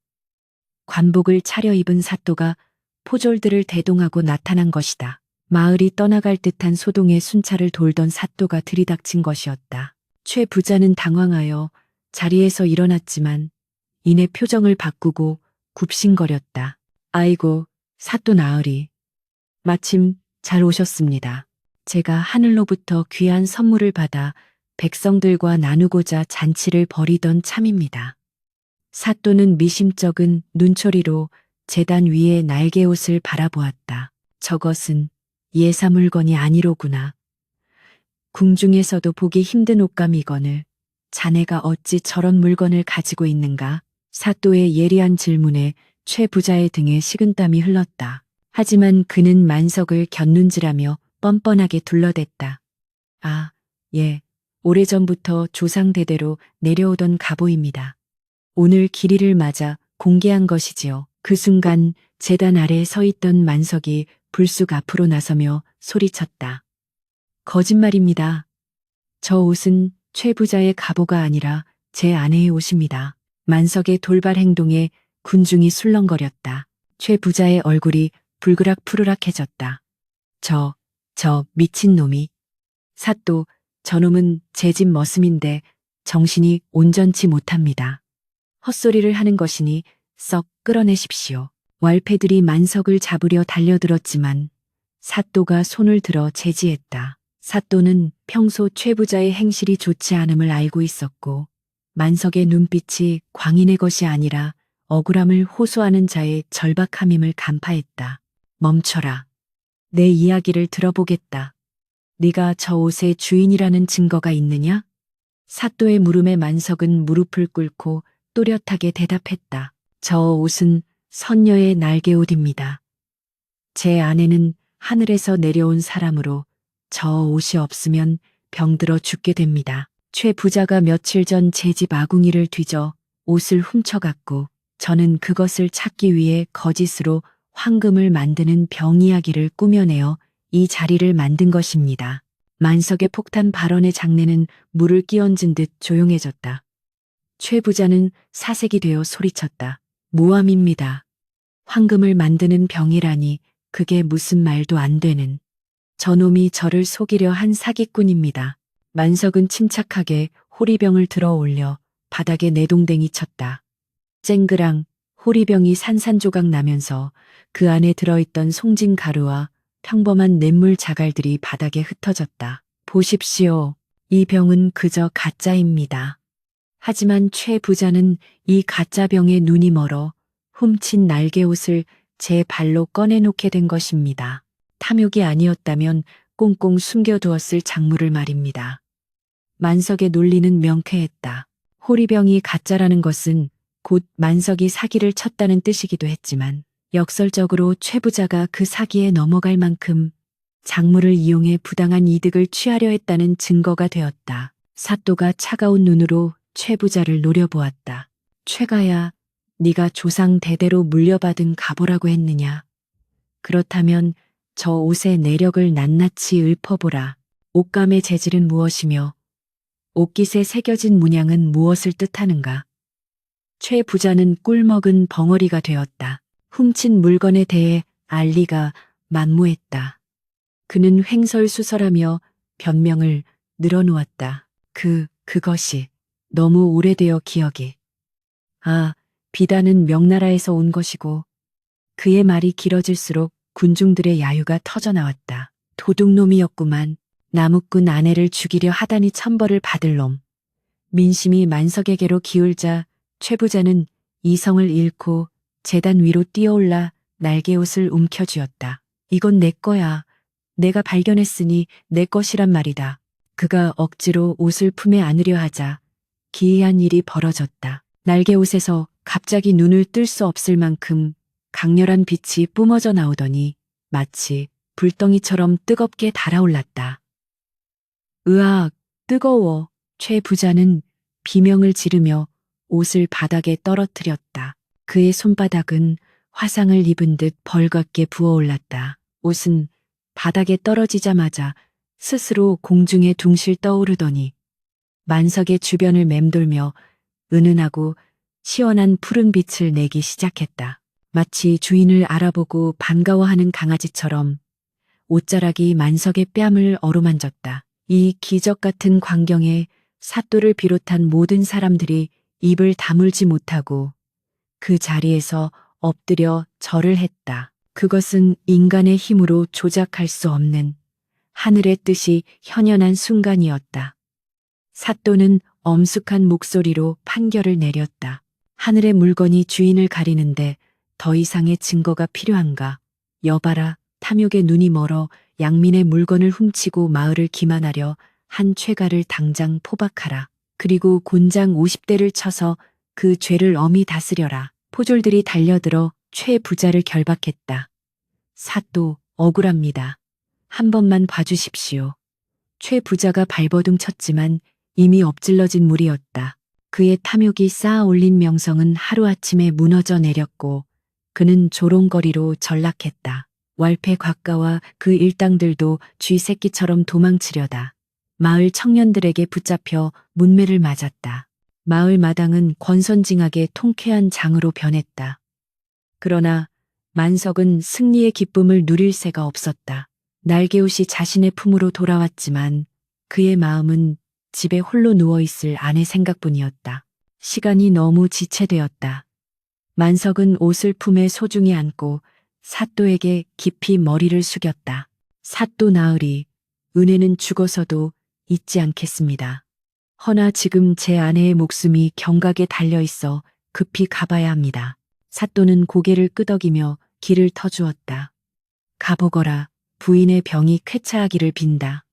[SPEAKER 1] 관복을 차려입은 사또가 포졸들을 대동하고 나타난 것이다. 마을이 떠나갈 듯한 소동의 순찰을 돌던 사또가 들이닥친 것이었다. 최 부자는 당황하여 자리에서 일어났지만 이내 표정을 바꾸고 굽신거렸다. 아이고, 사또 나으리. 마침 잘 오셨습니다. 제가 하늘로부터 귀한 선물을 받아 백성들과 나누고자 잔치를 벌이던 참입니다. 사또는 미심쩍은 눈초리로 제단 위에 날개옷을 바라보았다. 저것은 예사 물건이 아니로구나. 궁중에서도 보기 힘든 옷감이거늘 자네가 어찌 저런 물건을 가지고 있는가? 사또의 예리한 질문에 최 부자의 등에 식은땀이 흘렀다. 하지만 그는 만석을 곁눈질하며 뻔뻔하게 둘러댔다. 아, 예, 오래전부터 조상대대로 내려오던 갑오입니다. 오늘 길이를 맞아 공개한 것이지요. 그 순간 제단 아래에 서 있던 만석이 불쑥 앞으로 나서며 소리쳤다. 거짓말입니다. 저 옷은 최 부자의 갑오가 아니라 제 아내의 옷입니다. 만석의 돌발 행동에 군중이 술렁거렸다. 최 부자의 얼굴이 불그락푸르락해졌다. 저 미친놈이. 사또, 저놈은 제 집 머슴인데 정신이 온전치 못합니다. 헛소리를 하는 것이니 썩 끌어내십시오. 왈패들이 만석을 잡으려 달려들었지만 사또가 손을 들어 제지했다. 사또는 평소 최 부자의 행실이 좋지 않음을 알고 있었고 만석의 눈빛이 광인의 것이 아니라 억울함을 호소하는 자의 절박함임을 간파했다. 멈춰라. 내 이야기를 들어보겠다. 네가 저 옷의 주인이라는 증거가 있느냐? 사또의 물음에 만석은 무릎을 꿇고 또렷하게 대답했다. 저 옷은 선녀의 날개옷입니다. 제 아내는 하늘에서 내려온 사람으로 저 옷이 없으면 병들어 죽게 됩니다. 최 부자가 며칠 전 제 집 아궁이를 뒤져 옷을 훔쳐갔고 저는 그것을 찾기 위해 거짓으로 황금을 만드는 병 이야기를 꾸며내어 이 자리를 만든 것입니다. 만석의 폭탄 발언의 장내는 물을 끼얹은 듯 조용해졌다. 최 부자는 사색이 되어 소리쳤다. 무함입니다. 황금을 만드는 병이라니 그게 무슨 말도 안 되는. 저놈이 저를 속이려 한 사기꾼입니다. 만석은 침착하게 호리병을 들어 올려 바닥에 내동댕이 쳤다. 쨍그랑 호리병이 산산조각 나면서 그 안에 들어있던 송진 가루와 평범한 냇물 자갈들이 바닥에 흩어졌다. 보십시오. 이 병은 그저 가짜입니다. 하지만 최 부자는 이 가짜 병에 눈이 멀어 훔친 날개옷을 제 발로 꺼내놓게 된 것입니다. 탐욕이 아니었다면 꽁꽁 숨겨두었을 작물을 말입니다. 만석의 논리는 명쾌했다. 호리병이 가짜라는 것은 곧 만석이 사기를 쳤다는 뜻이기도 했지만 역설적으로 최 부자가 그 사기에 넘어갈 만큼 작물을 이용해 부당한 이득을 취하려 했다는 증거가 되었다. 사또가 차가운 눈으로 최 부자를 노려보았다. 최가야, 네가 조상 대대로 물려받은 가보라고 했느냐? 그렇다면 저 옷의 내력을 낱낱이 읊어보라. 옷감의 재질은 무엇이며 옷깃에 새겨진 문양은 무엇을 뜻하는가? 최 부자는 꿀먹은 벙어리가 되었다. 훔친 물건에 대해 알 리가 만무했다. 그는 횡설수설하며 변명을 늘어놓았다. 그것이 너무 오래되어 기억이. 비단은 명나라에서 온 것이고 그의 말이 길어질수록 군중들의 야유가 터져나왔다. 도둑놈이었구만. 나무꾼 아내를 죽이려 하다니 천벌을 받을 놈. 민심이 만석에게로 기울자 최 부자는 이성을 잃고 제단 위로 뛰어올라 날개옷을 움켜쥐었다. 이건 내 거야. 내가 발견했으니 내 것이란 말이다. 그가 억지로 옷을 품에 안으려 하자 기이한 일이 벌어졌다. 날개옷에서 갑자기 눈을 뜰 수 없을 만큼 강렬한 빛이 뿜어져 나오더니 마치 불덩이처럼 뜨겁게 달아올랐다. 으악, 뜨거워. 최 부자는 비명을 지르며 옷을 바닥에 떨어뜨렸다. 그의 손바닥은 화상을 입은 듯 벌겋게 부어올랐다. 옷은 바닥에 떨어지자마자 스스로 공중에 둥실 떠오르더니 만석의 주변을 맴돌며 은은하고 시원한 푸른 빛을 내기 시작했다. 마치 주인을 알아보고 반가워하는 강아지처럼 옷자락이 만석의 뺨을 어루만졌다. 이 기적 같은 광경에 사또를 비롯한 모든 사람들이 입을 다물지 못하고 그 자리에서 엎드려 절을 했다. 그것은 인간의 힘으로 조작할 수 없는 하늘의 뜻이 현현한 순간이었다. 사또는 엄숙한 목소리로 판결을 내렸다. 하늘의 물건이 주인을 가리는데 더 이상의 증거가 필요한가? 여봐라, 탐욕의 눈이 멀어 양민의 물건을 훔치고 마을을 기만하려 한 최가를 당장 포박하라. 그리고 곤장 50대를 쳐서 그 죄를 엄히 다스려라. 포졸들이 달려들어 최 부자를 결박했다. 사또, 억울합니다. 한 번만 봐주십시오. 최 부자가 발버둥 쳤지만 이미 엎질러진 물이었다. 그의 탐욕이 쌓아 올린 명성은 하루아침에 무너져 내렸고 그는 조롱거리로 전락했다. 왈패 곽가와 그 일당들도 쥐새끼처럼 도망치려다 마을 청년들에게 붙잡혀 문매를 맞았다. 마을 마당은 권선징악의 통쾌한 장으로 변했다. 그러나 만석은 승리의 기쁨을 누릴 새가 없었다. 날개옷이 자신의 품으로 돌아왔지만 그의 마음은 집에 홀로 누워있을 아내 생각뿐이었다. 시간이 너무 지체되었다. 만석은 옷을 품에 소중히 안고 사또에게 깊이 머리를 숙였다. 사또 나으리, 은혜는 죽어서도 잊지 않겠습니다. 허나 지금 제 아내의 목숨이 경각에 달려있어 급히 가봐야 합니다. 사또는 고개를 끄덕이며 길을 터주었다. 가보거라, 부인의 병이 쾌차하기를 빈다.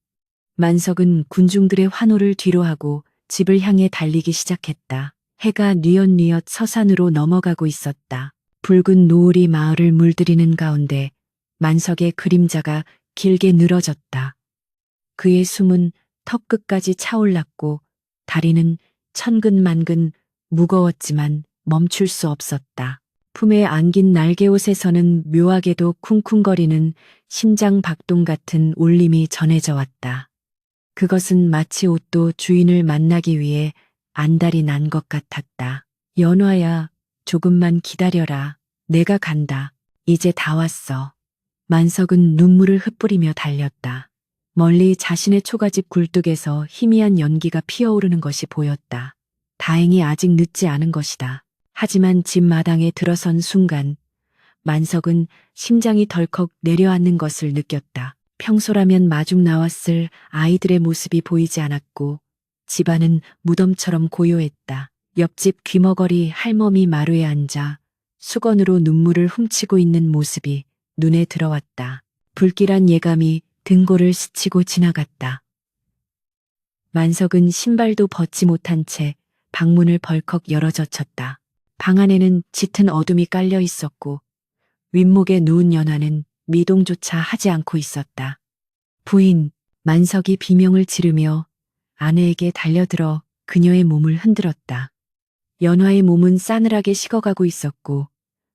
[SPEAKER 1] 만석은 군중들의 환호를 뒤로하고 집을 향해 달리기 시작했다. 해가 뉘엿뉘엿 서산으로 넘어가고 있었다. 붉은 노을이 마을을 물들이는 가운데 만석의 그림자가 길게 늘어졌다. 그의 숨은 턱 끝까지 차올랐고 다리는 천근만근 무거웠지만 멈출 수 없었다. 품에 안긴 날개옷에서는 묘하게도 쿵쿵거리는 심장 박동 같은 울림이 전해져 왔다. 그것은 마치 옷도 주인을 만나기 위해 안달이 난 것 같았다. 연화야, 조금만 기다려라. 내가 간다. 이제 다 왔어. 만석은 눈물을 흩뿌리며 달렸다. 멀리 자신의 초가집 굴뚝에서 희미한 연기가 피어오르는 것이 보였다. 다행히 아직 늦지 않은 것이다. 하지만 집 마당에 들어선 순간 만석은 심장이 덜컥 내려앉는 것을 느꼈다. 평소라면 마중 나왔을 아이들의 모습이 보이지 않았고 집안은 무덤처럼 고요했다. 옆집 귀머거리 할멈이 마루에 앉아 수건으로 눈물을 훔치고 있는 모습이 눈에 들어왔다. 불길한 예감이 등골을 스치고 지나갔다. 만석은 신발도 벗지 못한 채 방문을 벌컥 열어젖혔다. 방 안에는 짙은 어둠이 깔려 있었고 윗목에 누운 연화는 미동조차 하지 않고 있었다. 부인, 만석이 비명을 지르며 아내에게 달려들어 그녀의 몸을 흔들었다. 연화의 몸은 싸늘하게 식어가고 있었고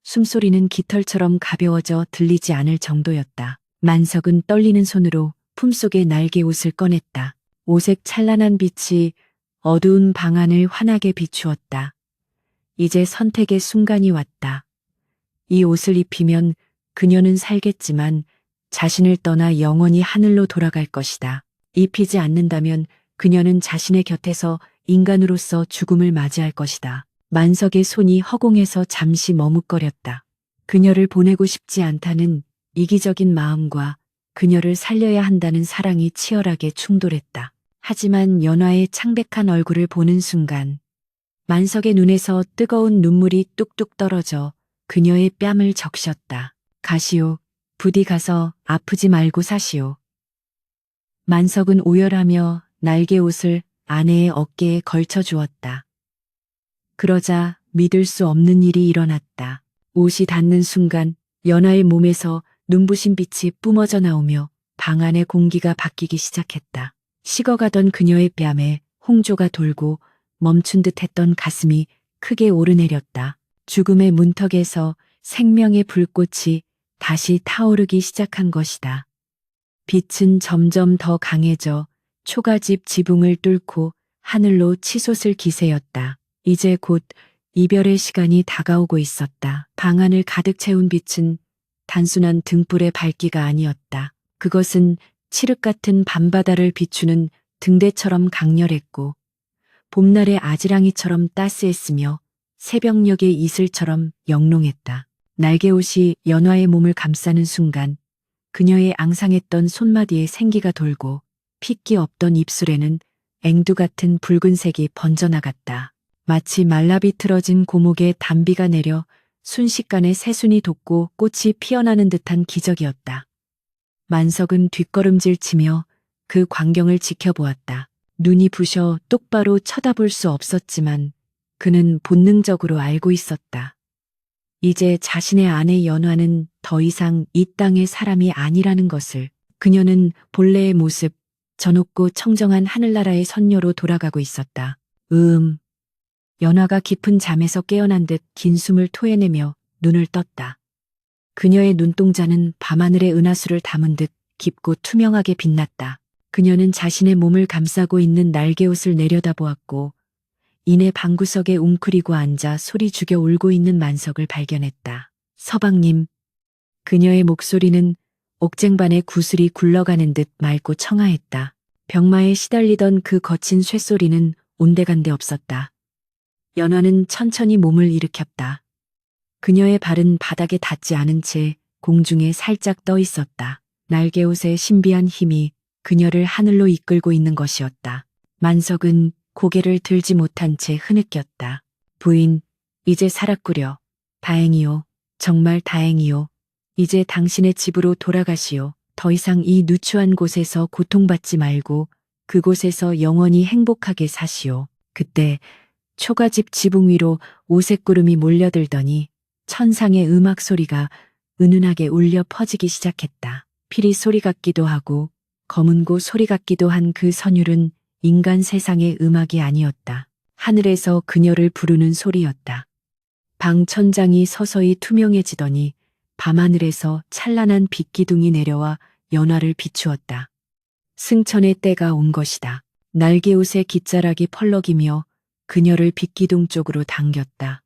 [SPEAKER 1] 숨소리는 깃털처럼 가벼워져 들리지 않을 정도였다. 만석은 떨리는 손으로 품속의 날개옷을 꺼냈다. 오색 찬란한 빛이 어두운 방 안을 환하게 비추었다. 이제 선택의 순간이 왔다. 이 옷을 입히면 그녀는 살겠지만 자신을 떠나 영원히 하늘로 돌아갈 것이다. 입히지 않는다면 그녀는 자신의 곁에서 인간으로서 죽음을 맞이할 것이다. 만석의 손이 허공에서 잠시 머뭇거렸다. 그녀를 보내고 싶지 않다는 이기적인 마음과 그녀를 살려야 한다는 사랑이 치열하게 충돌했다. 하지만 연화의 창백한 얼굴을 보는 순간 만석의 눈에서 뜨거운 눈물이 뚝뚝 떨어져 그녀의 뺨을 적셨다. 가시오. 부디 가서 아프지 말고 사시오. 만석은 오열하며 날개옷을 아내의 어깨에 걸쳐 주었다. 그러자 믿을 수 없는 일이 일어났다. 옷이 닿는 순간 연화의 몸에서 눈부신 빛이 뿜어져 나오며 방 안의 공기가 바뀌기 시작했다. 식어가던 그녀의 뺨에 홍조가 돌고 멈춘 듯 했던 가슴이 크게 오르내렸다. 죽음의 문턱에서 생명의 불꽃이 다시 타오르기 시작한 것이다. 빛은 점점 더 강해져 초가집 지붕을 뚫고 하늘로 치솟을 기세였다. 이제 곧 이별의 시간이 다가오고 있었다. 방 안을 가득 채운 빛은 단순한 등불의 밝기가 아니었다. 그것은 칠흑 같은 밤바다를 비추는 등대처럼 강렬했고 봄날의 아지랑이처럼 따스했으며 새벽녘의 이슬처럼 영롱했다. 날개옷이 연화의 몸을 감싸는 순간 그녀의 앙상했던 손마디에 생기가 돌고 핏기 없던 입술에는 앵두 같은 붉은색이 번져나갔다. 마치 말라비틀어진 고목에 단비가 내려 순식간에 새순이 돋고 꽃이 피어나는 듯한 기적이었다. 만석은 뒷걸음질 치며 그 광경을 지켜보았다. 눈이 부셔 똑바로 쳐다볼 수 없었지만 그는 본능적으로 알고 있었다. 이제 자신의 아내 연화는 더 이상 이 땅의 사람이 아니라는 것을. 그녀는 본래의 모습, 저높고 청정한 하늘나라의 선녀로 돌아가고 있었다. 연화가 깊은 잠에서 깨어난 듯 긴 숨을 토해내며 눈을 떴다. 그녀의 눈동자는 밤하늘의 은하수를 담은 듯 깊고 투명하게 빛났다. 그녀는 자신의 몸을 감싸고 있는 날개옷을 내려다보았고 이내 방구석에 웅크리고 앉아 소리 죽여 울고 있는 만석을 발견했다. 서방님. 그녀의 목소리는 옥쟁반의 구슬이 굴러가는 듯 맑고 청아했다. 병마에 시달리던 그 거친 쇳소리는 온데간데 없었다. 연화는 천천히 몸을 일으켰다. 그녀의 발은 바닥에 닿지 않은 채 공중에 살짝 떠 있었다. 날개옷의 신비한 힘이 그녀를 하늘로 이끌고 있는 것이었다. 만석은 고개를 들지 못한 채 흐느꼈다. 부인, 이제 살았구려. 다행이요. 정말 다행이요. 이제 당신의 집으로 돌아가시오. 더 이상 이 누추한 곳에서 고통받지 말고 그곳에서 영원히 행복하게 사시오. 그때 초가집 지붕 위로 오색구름이 몰려들더니 천상의 음악 소리가 은은하게 울려 퍼지기 시작했다. 피리 소리 같기도 하고 검은고 소리 같기도 한 그 선율은 인간 세상의 음악이 아니었다. 하늘에서 그녀를 부르는 소리였다. 방 천장이 서서히 투명해지더니 밤하늘에서 찬란한 빛기둥이 내려와 연화를 비추었다. 승천의 때가 온 것이다. 날개옷의 깃자락이 펄럭이며 그녀를 빛기둥 쪽으로 당겼다.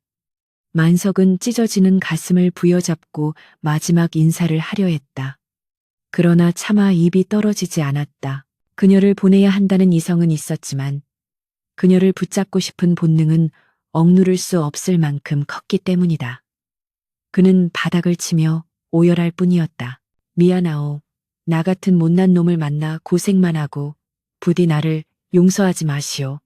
[SPEAKER 1] 만석은 찢어지는 가슴을 부여잡고 마지막 인사를 하려 했다. 그러나 차마 입이 떨어지지 않았다. 그녀를 보내야 한다는 이성은 있었지만 그녀를 붙잡고 싶은 본능은 억누를 수 없을 만큼 컸기 때문이다. 그는 바닥을 치며 오열할 뿐이었다. 미안하오. 나 같은 못난 놈을 만나 고생만 하고 부디 나를 용서하지 마시오.